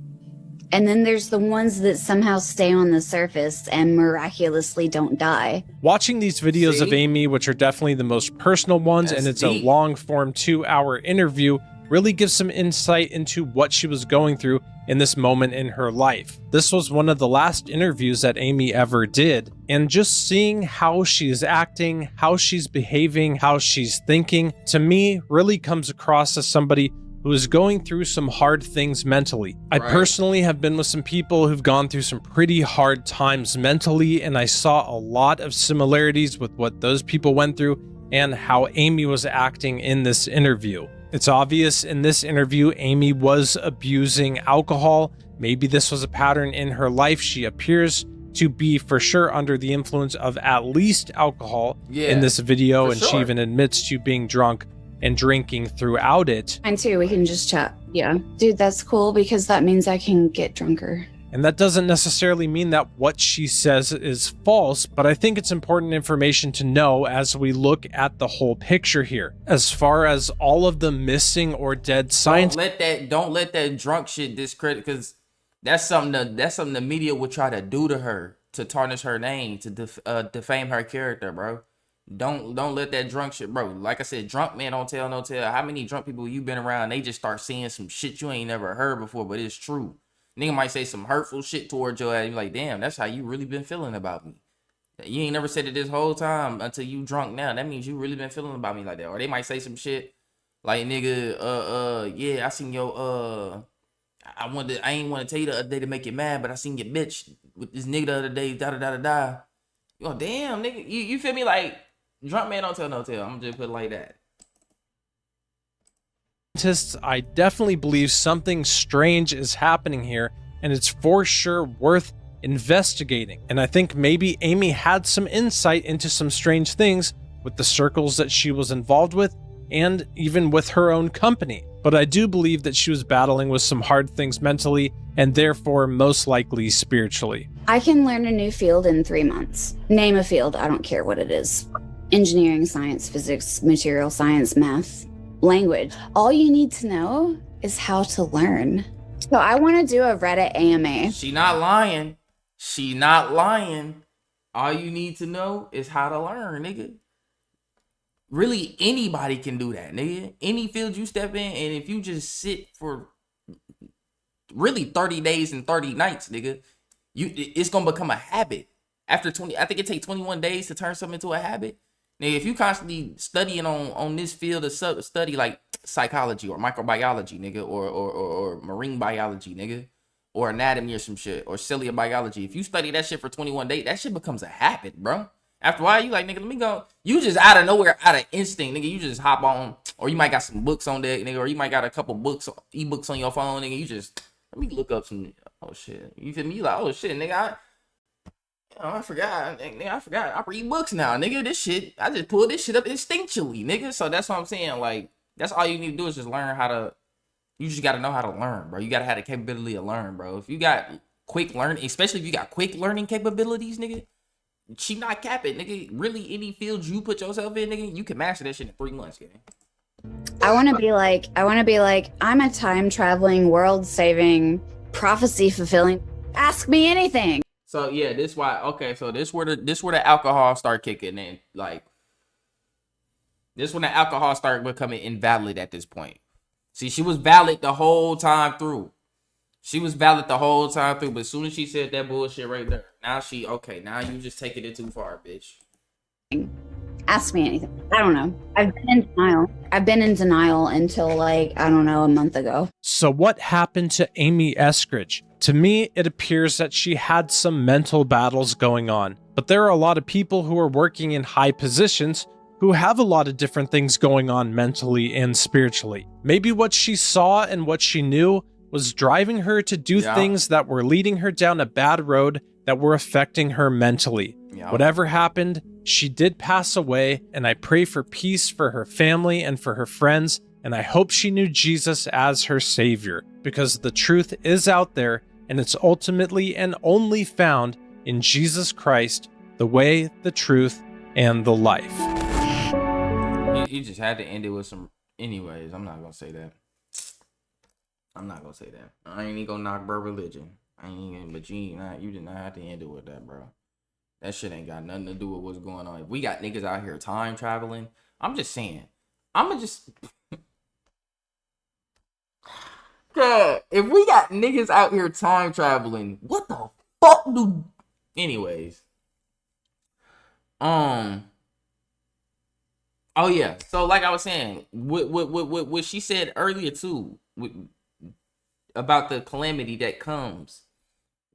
And then there's the ones that somehow stay on the surface and miraculously don't die. Watching these videos of Amy, which are definitely the most personal ones, and it's a long form 2-hour interview, really gives some insight into what she was going through in this moment in her life. This was one of the last interviews that Amy ever did, and just seeing how she's acting, how she's behaving, how she's thinking, to me really comes across as somebody who is going through some hard things mentally. I personally have been with some people who've gone through some pretty hard times mentally, and I saw a lot of similarities with what those people went through and how Amy was acting in this interview. It's obvious in this interview, Amy was abusing alcohol. Maybe this was a pattern in her life. She appears to be for sure under the influence of at least alcohol in this video, and she even admits to being drunk and drinking throughout it. Mine too, we can just chat. Yeah. Dude, that's cool because that means I can get drunker. And that doesn't necessarily mean that what she says is false, but I think it's important information to know as we look at the whole picture here. As far as all of the missing or dead scientists, don't let that drunk shit discredit, because that's something the media would try to do to her, to tarnish her name, to defame her character, bro. Don't let that drunk shit, bro. Like I said, drunk man don't tell no tale. How many drunk people you been around, they just start seeing some shit you ain't never heard before, but it's true. Nigga might say some hurtful shit towards your ass. You like, damn, that's how you really been feeling about me. You ain't never said it this whole time until you drunk now. That means you really been feeling about me like that. Or they might say some shit like, nigga, yeah, I seen your, I ain't want to tell you the other day to make you mad, but I seen your bitch with this nigga the other day, da-da-da-da-da. Yo, damn, nigga, you feel me? Like, drunk man don't tell no tale. I'm just put it like that. I definitely believe something strange is happening here, and it's for sure worth investigating. And I think maybe Amy had some insight into some strange things with the circles that she was involved with, and even with her own company. But I do believe that she was battling with some hard things mentally, and therefore most likely spiritually. I can learn a new field in 3 months. Name a field, I don't care what it is. Engineering, science, physics, material science, math, language. All you need to know is how to learn. So I want to do a Reddit AMA. She not lying. She not lying. All you need to know is how to learn, nigga. Really, anybody can do that, nigga. Any field you step in, and if you just sit for really 30 days and 30 nights, nigga, it's gonna become a habit. After 20, I think it takes 21 days to turn something into a habit. Now, if you constantly studying on this field of study like psychology or microbiology, nigga, or marine biology, nigga, or anatomy or some shit, or cellular biology, if you study that shit for 21 days, that shit becomes a habit, bro. After a while, you like, nigga, let me go. You just out of nowhere, out of instinct, nigga, you just hop on, or you might got some books on deck, nigga, or you might got a couple books, ebooks on your phone, nigga. You just, let me look up some, oh shit. You feel me? You like, oh shit, nigga, I forgot. Nigga, I forgot. I read books now, nigga. This shit, I just pull this shit up instinctually, nigga. So that's what I'm saying. Like, that's all you need to do is just learn how to. You just got to know how to learn, bro. You got to have the capability to learn, bro. If you got quick learning, especially if you got quick learning capabilities, nigga, she not capping, nigga. Really, any field you put yourself in, nigga, you can master that shit in 3 months, nigga. I want to be like, I'm a time traveling, world saving, prophecy fulfilling. Ask me anything. So yeah, this why. Okay, so this where the alcohol start kicking in. Like this when the alcohol started becoming invalid at this point. See, she was valid the whole time through. She was valid the whole time through, but as soon as she said that bullshit right there, now she okay. Now you just taking it too far, bitch. Ask me anything. I don't know. I've been in denial. I've been in denial until like, I don't know, a month ago. So what happened to Amy Eskridge? To me, it appears that she had some mental battles going on, but there are a lot of people who are working in high positions who have a lot of different things going on mentally and spiritually. Maybe what she saw and what she knew was driving her to do things that were leading her down a bad road that were affecting her mentally. Whatever happened, she did pass away, and I pray for peace for her family and for her friends, and I hope she knew Jesus as her savior, because the truth is out there, and it's ultimately and only found in Jesus Christ, the way, the truth, and the life. You just had to end it with some. Anyways, I'm not gonna say that. I'm not gonna say that. I ain't even gonna knock bro religion. I ain't even. But you did not have to end it with that, bro. That shit ain't got nothing to do with what's going on. If we got niggas out here time traveling, I'm just saying. I'ma just. God, if we got niggas out here time traveling, what the fuck do? Anyways. Oh yeah. So like I was saying, what she said earlier too, about the calamity that comes.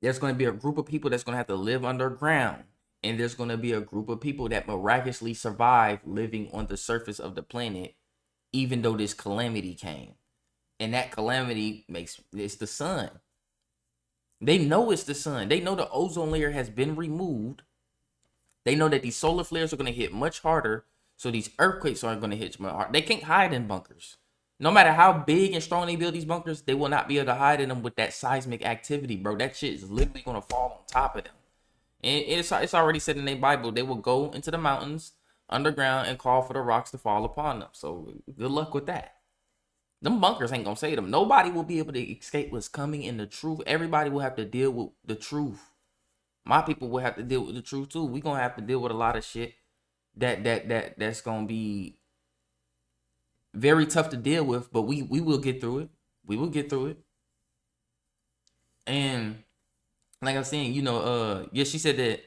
There's going to be a group of people that's going to have to live underground, and there's going to be a group of people that miraculously survive living on the surface of the planet, even though this calamity came. And that calamity it's the sun. They know it's the sun. They know the ozone layer has been removed. They know that these solar flares are going to hit much harder. So these earthquakes aren't going to hit much harder. They can't hide in bunkers. No matter how big and strong they build these bunkers, they will not be able to hide in them with that seismic activity, bro. That shit is literally going to fall on top of them. And it's already said in their Bible, they will go into the mountains underground and call for the rocks to fall upon them. So good luck with that. Them bunkers ain't going to save them. Nobody will be able to escape what's coming in the truth. Everybody will have to deal with the truth. My people will have to deal with the truth too. We're going to have to deal with a lot of shit that's going to be very tough to deal with, but we will get through it. We will get through it. And like I was saying, she said that,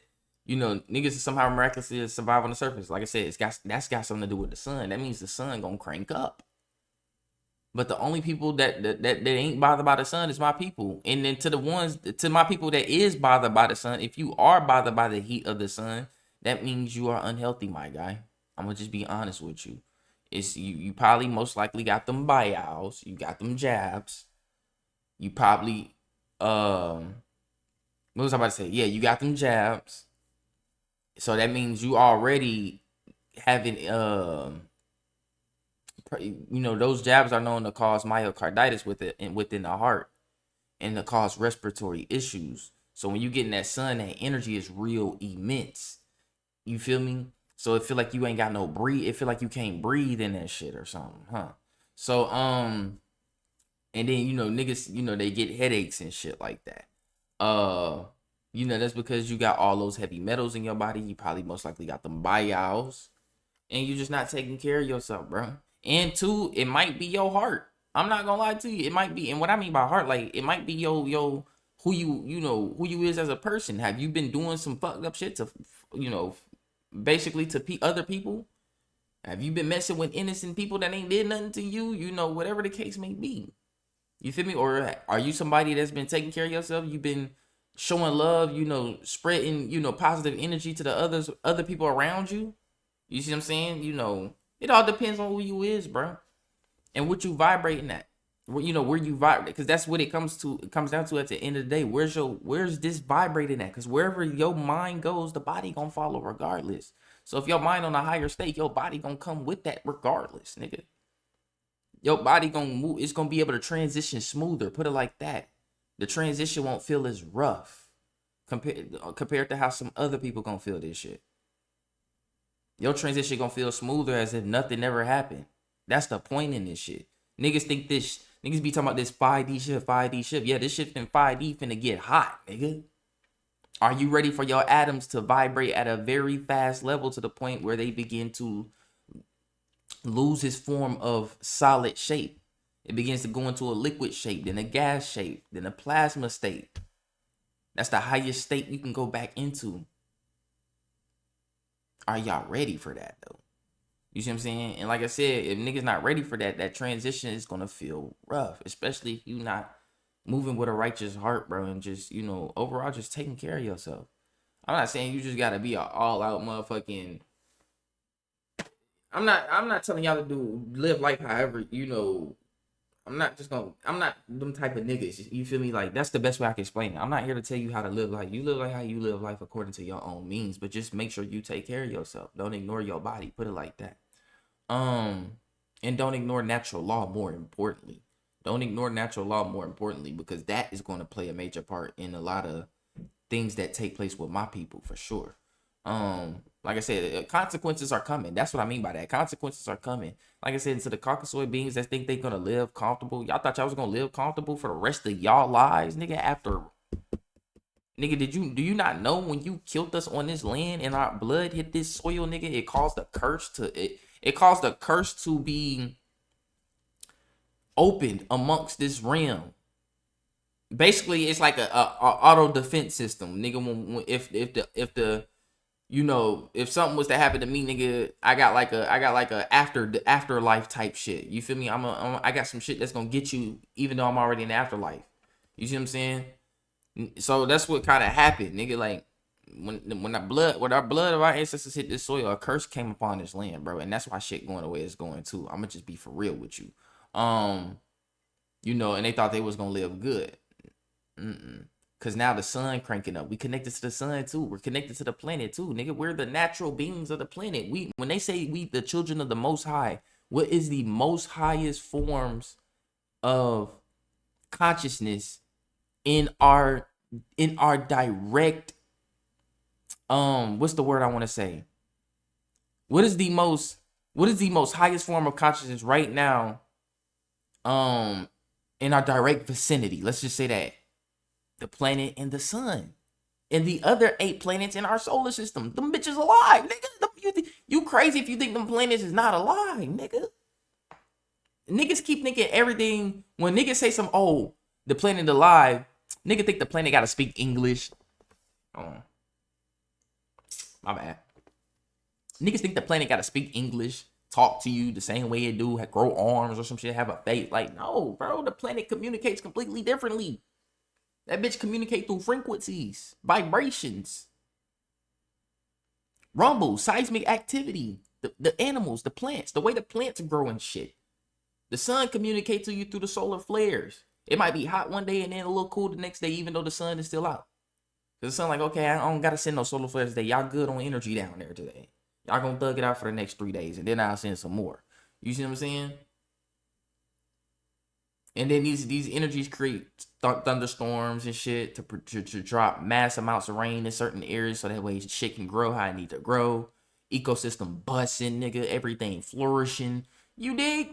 niggas somehow miraculously survive on the surface. Like I said, that's got something to do with the sun. That means the sun gonna crank up. But the only people that ain't bothered by the sun is my people. And then to my people that is bothered by the sun, if you are bothered by the heat of the sun, that means you are unhealthy, my guy. I'm gonna just be honest with you. It's you probably most likely got them buyouts, you got them jabs. You probably what was I about to say? Yeah, you got them jabs. So that means you already having those jabs are known to cause myocarditis within the heart and to cause respiratory issues. So when you get in that sun, that energy is real immense. You feel me? So it feel like you ain't got no breathe. It feel like you can't breathe in that shit or something, huh? So and then niggas, they get headaches and shit like that. That's because you got all those heavy metals in your body. You probably most likely got them buyouts, and you just not taking care of yourself, bro. And two, it might be your heart. I'm not gonna lie to you. It might be, and what I mean by heart, like it might be who who you is as a person. Have you been doing some fucked up shit to, basically to other people? Have you been messing with innocent people that ain't did nothing to you? Whatever the case may be. You feel me? Or are you somebody that's been taking care of yourself? You've been showing love, spreading, positive energy to the other people around you. You see what I'm saying? It all depends on who you is, bro. And what you vibrating at. Where you vibrate, because that's what it comes down to at the end of the day. Where's this vibrating at? Because wherever your mind goes, the body gonna follow regardless. So if your mind on a higher state, your body gonna come with that regardless, nigga. Your body gonna move. It's gonna be able to transition smoother. Put it like that. The transition won't feel as rough compared to how some other people gonna feel this shit. Your transition gonna feel smoother as if nothing ever happened. That's the point in this shit. Niggas be talking about this 5D shift. Yeah, this shit in 5D finna get hot, nigga. Are you ready for your atoms to vibrate at a very fast level to the point where they begin to lose its form of solid shape? It begins to go into a liquid shape, then a gas shape, then a plasma state. That's the highest state you can go back into. Are y'all ready for that though? You see what I'm saying? And like I said, if niggas not ready for that, that transition is gonna feel rough, especially if you not moving with a righteous heart, bro, and just, you know, overall just taking care of yourself. I'm not saying you just gotta be an all out motherfucking. I'm not telling y'all to live life however, you know. I'm not them type of niggas. You feel me? Like, that's the best way I can explain it. I'm not here to tell you how to live life. You live like how you live life according to your own means, but just make sure you take care of yourself. Don't ignore your body. Put it like that. And don't ignore natural law more importantly. Don't ignore natural law more importantly, because that is going to play a major part in a lot of things that take place with my people for sure. Like I said, consequences are coming. That's what I mean by that. Consequences are coming. Like I said, to the Caucasoid beings that think they're gonna live comfortable. Y'all thought y'all was gonna live comfortable for the rest of y'all lives, nigga. After, nigga, do you not know when you killed us on this land and our blood hit this soil, nigga? It caused a curse to it caused a curse to be opened amongst this realm. Basically, it's like a auto defense system, nigga. When if the you know, if something was to happen to me, nigga, I got like a afterlife type shit. You feel me? I got some shit that's gonna get you, even though I'm already in the afterlife. You see what I'm saying? So that's what kind of happened, nigga. Like when our blood of our ancestors hit this soil, a curse came upon this land, bro, and that's why shit going the way it's going too. I'ma just be for real with you. You know, and they thought they was gonna live good. Cause now the sun cranking up. We connected to the sun too. We're connected to the planet too, nigga. We're the natural beings of the planet. When they say we the children of the Most High, what is the most highest forms of consciousness in our direct what's the word I want to say? What is the most highest form of consciousness right now in our direct vicinity? Let's just say that. The planet and the sun. And the other 8 planets in our solar system. Them bitches alive, nigga. You crazy if you think them planets is not alive, nigga. Niggas keep thinking everything. When niggas say some, oh, the planet alive, nigga think the planet gotta speak English. Oh, my bad. Niggas think the planet gotta speak English, talk to you the same way it do, grow arms or some shit, have a face. Like, no, bro, the planet communicates completely differently. That bitch communicate through frequencies, vibrations, rumble, seismic activity, the animals, the plants, the way the plants grow and shit. The sun communicates to you through the solar flares. It might be hot one day and then a little cool the next day, even though the sun is still out. Cause the sun like, okay, I don't gotta send no solar flares today. Y'all good on energy down there today. Y'all gonna thug it out for the next 3 days, and then I'll send some more. You see what I'm saying? And then these energies create thunderstorms and shit to drop mass amounts of rain in certain areas, so that way shit can grow how it need to grow. Ecosystem busting, nigga, everything flourishing. You dig?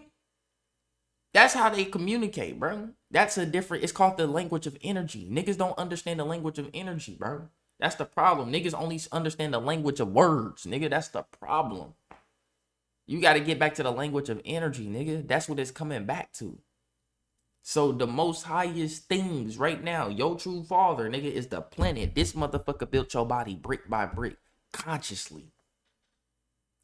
That's how they communicate, bro. That's it's called the language of energy. Niggas don't understand the language of energy, bro. That's the problem. Niggas only understand the language of words, nigga. That's the problem. You got to get back to the language of energy, nigga. That's what it's coming back to. So the most highest things right now, your true father, nigga, is the planet. This motherfucker built your body brick by brick, consciously.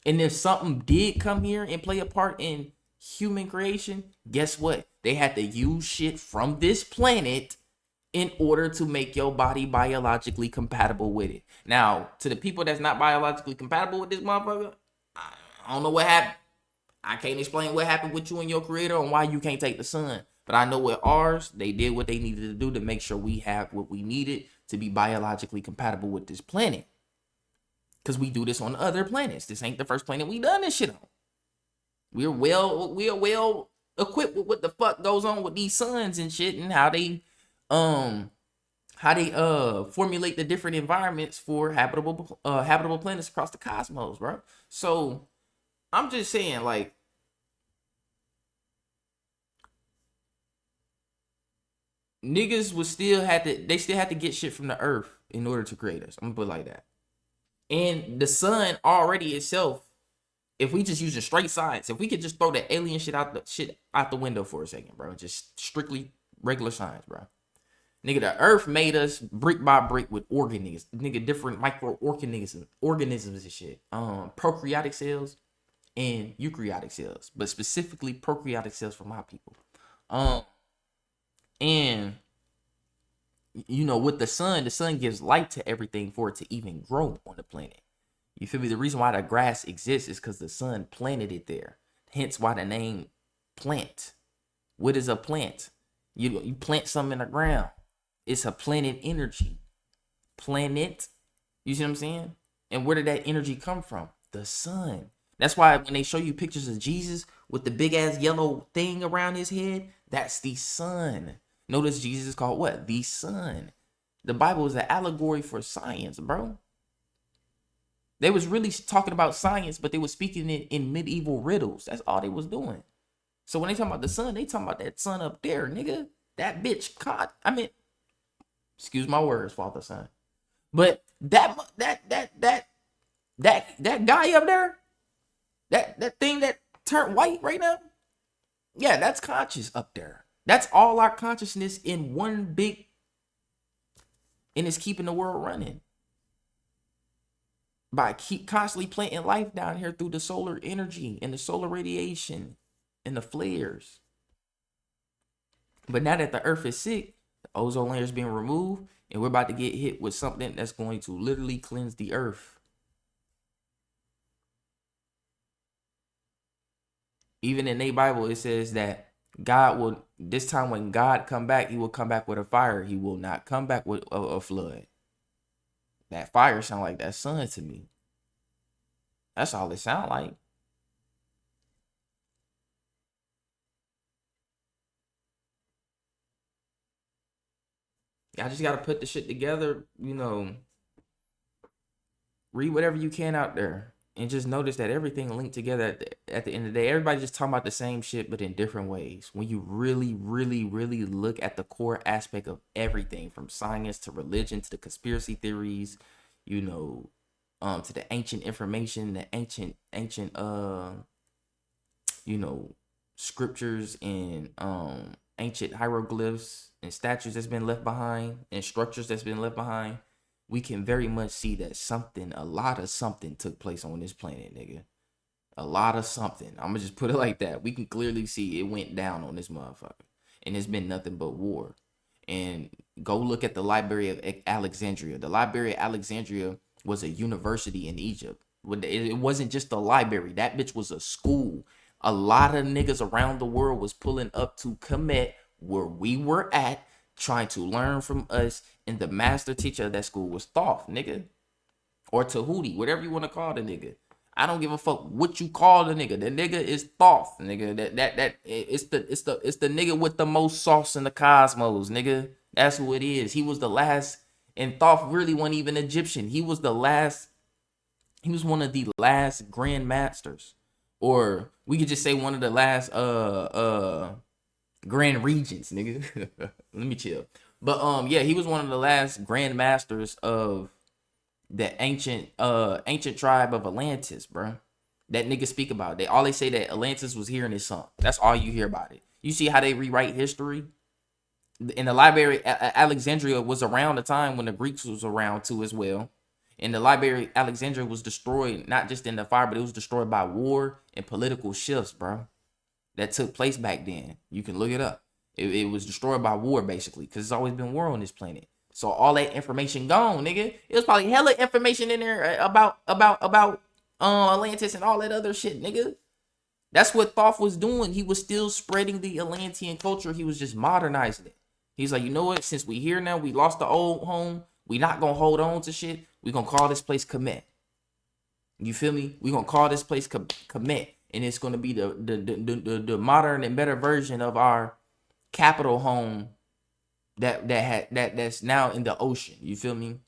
And if something did come here and play a part in human creation, guess what? They had to use shit from this planet in order to make your body biologically compatible with it. Now, to the people that's not biologically compatible with this motherfucker, I don't know what happened. I can't explain what happened with you and your creator and why you can't take the sun. But I know with ours, they did what they needed to do to make sure we have what we needed to be biologically compatible with this planet. Because we do this on other planets. This ain't the first planet we done this shit on. We're well equipped with what the fuck goes on with these suns and shit, and how they formulate the different environments for habitable planets across the cosmos, bro. So I'm just saying, like, niggas still had to get shit from the earth in order to create us. I'm gonna put it like that. And the sun already itself, if we just using straight science, if we could just throw the alien shit out the window for a second, bro, just strictly regular science, bro. Nigga, the earth made us brick by brick with organisms, nigga, different microorganisms and shit. Prokaryotic cells and eukaryotic cells, but specifically prokaryotic cells for my people. And you know, with the sun gives light to everything for it to even grow on the planet. You feel me? The reason why the grass exists is because the sun planted it there. Hence why the name plant. What is a plant? You plant something in the ground. It's a planet energy. Planet. You see what I'm saying? And where did that energy come from? The sun. That's why when they show you pictures of Jesus with the big ass yellow thing around his head, that's the sun. Notice Jesus is called what? The sun. The Bible is an allegory for science, bro. They was really talking about science, but they was speaking it in medieval riddles. That's all they was doing. So when they talking about the sun, they talking about that sun up there, nigga. That bitch caught. I mean, excuse my words, father, son. But that guy up there, that thing that turned white right now, yeah, that's conscious up there. That's all our consciousness in one big, and it's keeping the world running. By constantly planting life down here through the solar energy and the solar radiation and the flares. But now that the earth is sick, the ozone layer is being removed, and we're about to get hit with something that's going to literally cleanse the earth. Even in the Bible, it says that God will, this time when God come back, he will come back with a fire. He will not come back with a flood. That fire sound like that sun to me. That's all it sound like. I just got to put the shit together, you know, read whatever you can out there and just notice that everything linked together at the end of the day. Everybody just talking about the same shit, but in different ways. When you really, really, really look at the core aspect of everything from science to religion to the conspiracy theories, you know, to the ancient information, the ancient, you know, scriptures and ancient hieroglyphs and statues that's been left behind and structures that's been left behind, we can very much see that a lot of something took place on this planet, nigga. A lot of something. I'm gonna just put it like that. We can clearly see it went down on this motherfucker. And it's been nothing but war. And go look at the Library of Alexandria. The Library of Alexandria was a university in Egypt. It wasn't just a library. That bitch was a school. A lot of niggas around the world was pulling up to Kemet, where we were at, trying to learn from us. And the master teacher of that school was Thoth, nigga. Or Tahuti, whatever you want to call the nigga. I don't give a fuck what you call the nigga. The nigga is Thoth, nigga. It's the nigga with the most sauce in the cosmos, nigga. That's who it is. He was the last, and Thoth really wasn't even Egyptian. He was the last. He was one of the last grand masters, or we could just say one of the last grand regents, nigga. Let me chill. But yeah, he was one of the last grand masters of the ancient tribe of Atlantis, bro. That nigga speak about. They say that Atlantis was here in his song. That's all you hear about it. You see how they rewrite history? In the Library, Alexandria was around the time when the Greeks was around too as well. And the Library, Alexandria was destroyed, not just in the fire, but it was destroyed by war and political shifts, bro. That took place back then. You can look it up. It was destroyed by war, basically, because it's always been war on this planet. So all that information gone, nigga. It was probably hella information in there about Atlantis and all that other shit, nigga. That's what Thoth was doing. He was still spreading the Atlantean culture. He was just modernizing it. He's like, you know what? Since we here now, we lost the old home. We not gonna hold on to shit. We gonna call this place Kemet. You feel me? We gonna call this place Kemet, and it's gonna be the modern and better version of our capital home that's now in the ocean. You feel me?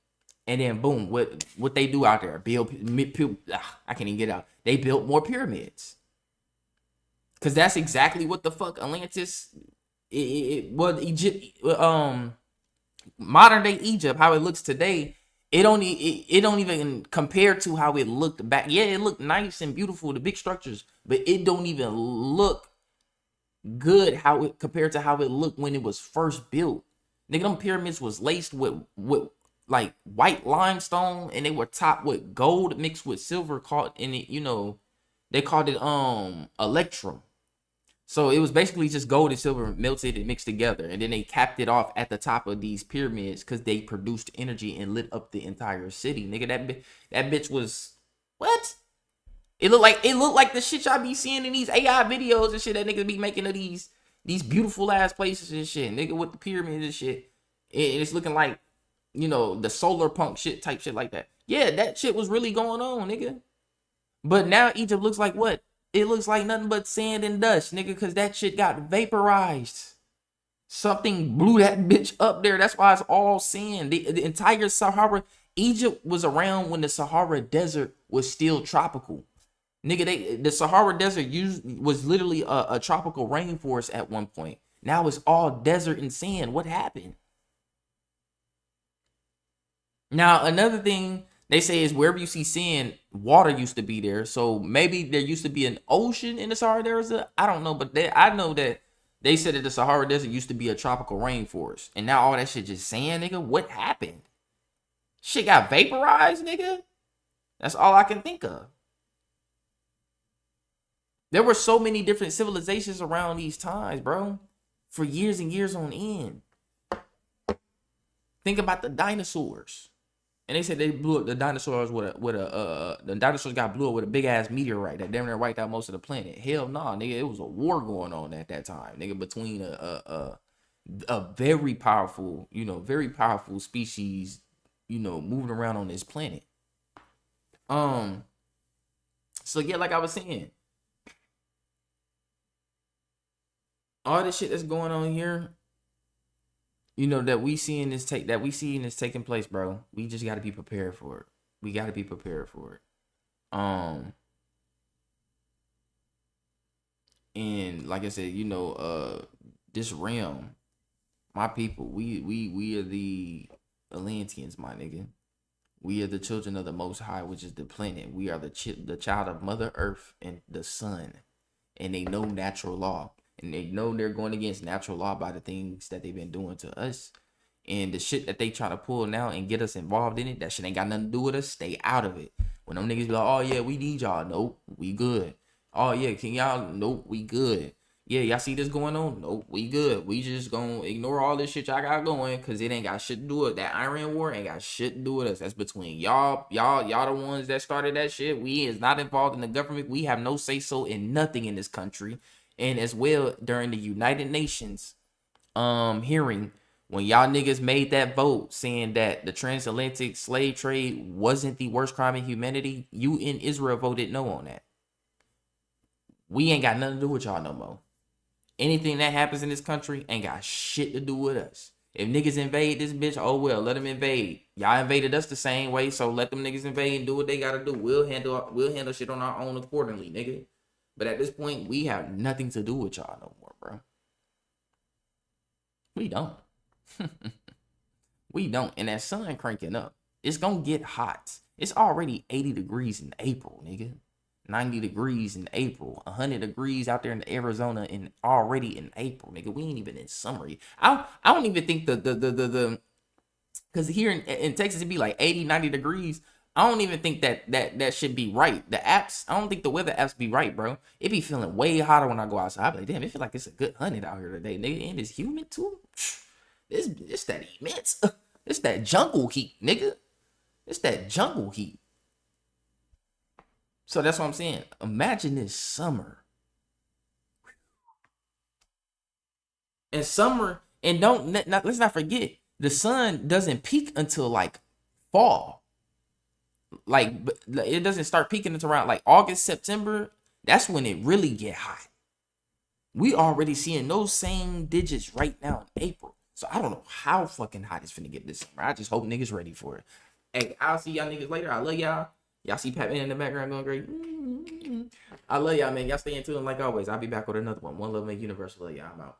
And then boom, what they do out there? I can't even get out. They built more pyramids. Cause that's exactly what the fuck Atlantis. Egypt. modern day Egypt, how it looks today, it don't even compare to how it looked back. Yeah, it looked nice and beautiful, the big structures, but it don't even look good how it compared to how it looked when it was first built. Nigga, them pyramids was laced with like white limestone, and they were topped with gold mixed with silver, called in it, you know, they called it electrum. So it was basically just gold and silver melted and mixed together, and then they capped it off at the top of these pyramids because they produced energy and lit up the entire city. Nigga, that bitch was what? It looked like the shit y'all be seeing in these AI videos and shit that niggas be making of these beautiful ass places and shit, nigga, with the pyramids and shit. And it's looking like, you know, the solar punk shit type shit like that. Yeah, that shit was really going on, nigga. But now Egypt looks like what? It looks like nothing but sand and dust, nigga, because that shit got vaporized. Something blew that bitch up there. That's why it's all sand. The entire Sahara, Egypt was around when the Sahara Desert was still tropical. Nigga, the Sahara Desert was literally a tropical rainforest at one point. Now it's all desert and sand. What happened? Now, another thing they say is wherever you see sand, water used to be there. So maybe there used to be an ocean in the Sahara Desert. I don't know, but I know that they said that the Sahara Desert used to be a tropical rainforest. And now all that shit just sand, nigga. What happened? Shit got vaporized, nigga. That's all I can think of. There were so many different civilizations around these times, bro, for years and years on end. Think about the dinosaurs. And they said they blew up the dinosaurs the dinosaurs got blew up with a big ass meteorite that damn near wiped out most of the planet. Hell nah, nigga, it was a war going on at that time, nigga, between a very powerful, very powerful species, moving around on this planet. So yeah, like I was saying, all this shit that's going on here, that we see in this taking place, bro. We just got to be prepared for it. We got to be prepared for it. And like I said, this realm, my people, we are the Atlanteans, my nigga. We are the children of the Most High, which is the planet. We are the child of Mother Earth and the sun, and they know natural law. And they know they're going against natural law by the things that they've been doing to us. And the shit that they try to pull now and get us involved in it, that shit ain't got nothing to do with us. Stay out of it. When them niggas be like, oh yeah, we need y'all. Nope, we good. Oh yeah, can y'all? Nope, we good. Yeah, y'all see this going on? Nope, we good. We just gonna ignore all this shit y'all got going because it ain't got shit to do with that Iran war. Ain't got shit to do with us. That's between y'all the ones that started that shit. We is not involved in the government. We have no say so in nothing in this country. And as well, during the United Nations hearing, when y'all niggas made that vote saying that the transatlantic slave trade wasn't the worst crime in humanity, you in Israel voted no on that. We ain't got nothing to do with y'all no more. Anything that happens in this country ain't got shit to do with us. If niggas invade this bitch, oh well, let them invade. Y'all invaded us the same way, so let them niggas invade and do what they gotta do. We'll handle shit on our own accordingly, nigga. But at this point, we have nothing to do with y'all no more, bro. We don't. We don't. And that sun cranking up. It's gonna get hot. It's already 80 degrees in April, nigga. 90 degrees in April. 100 degrees out there in Arizona already in April, nigga. We ain't even in summer yet. I don't even think the because here in Texas it'd be like 80, 90 degrees. I don't even think that should be right. The apps, I don't think the weather apps be right, bro. It be feeling way hotter when I go outside. I be like, damn, it feel like it's a good 100 out here today, nigga. And it's humid too. It's that immense. It's that jungle heat, nigga. It's that jungle heat. So that's what I'm saying. Imagine this summer. And summer, and let's not forget, the sun doesn't peak until like fall. Like, it doesn't start peaking until around like August, September. That's when it really get hot. We already seeing those same digits right now in April. So I don't know how fucking hot it's finna get this summer. I just hope niggas ready for it. Hey, I'll see y'all niggas later. I love y'all. Y'all see Pat in the background going great. I love y'all, man. Y'all stay in tune like always. I'll be back with another one. One love, make universal. Love y'all. I'm out.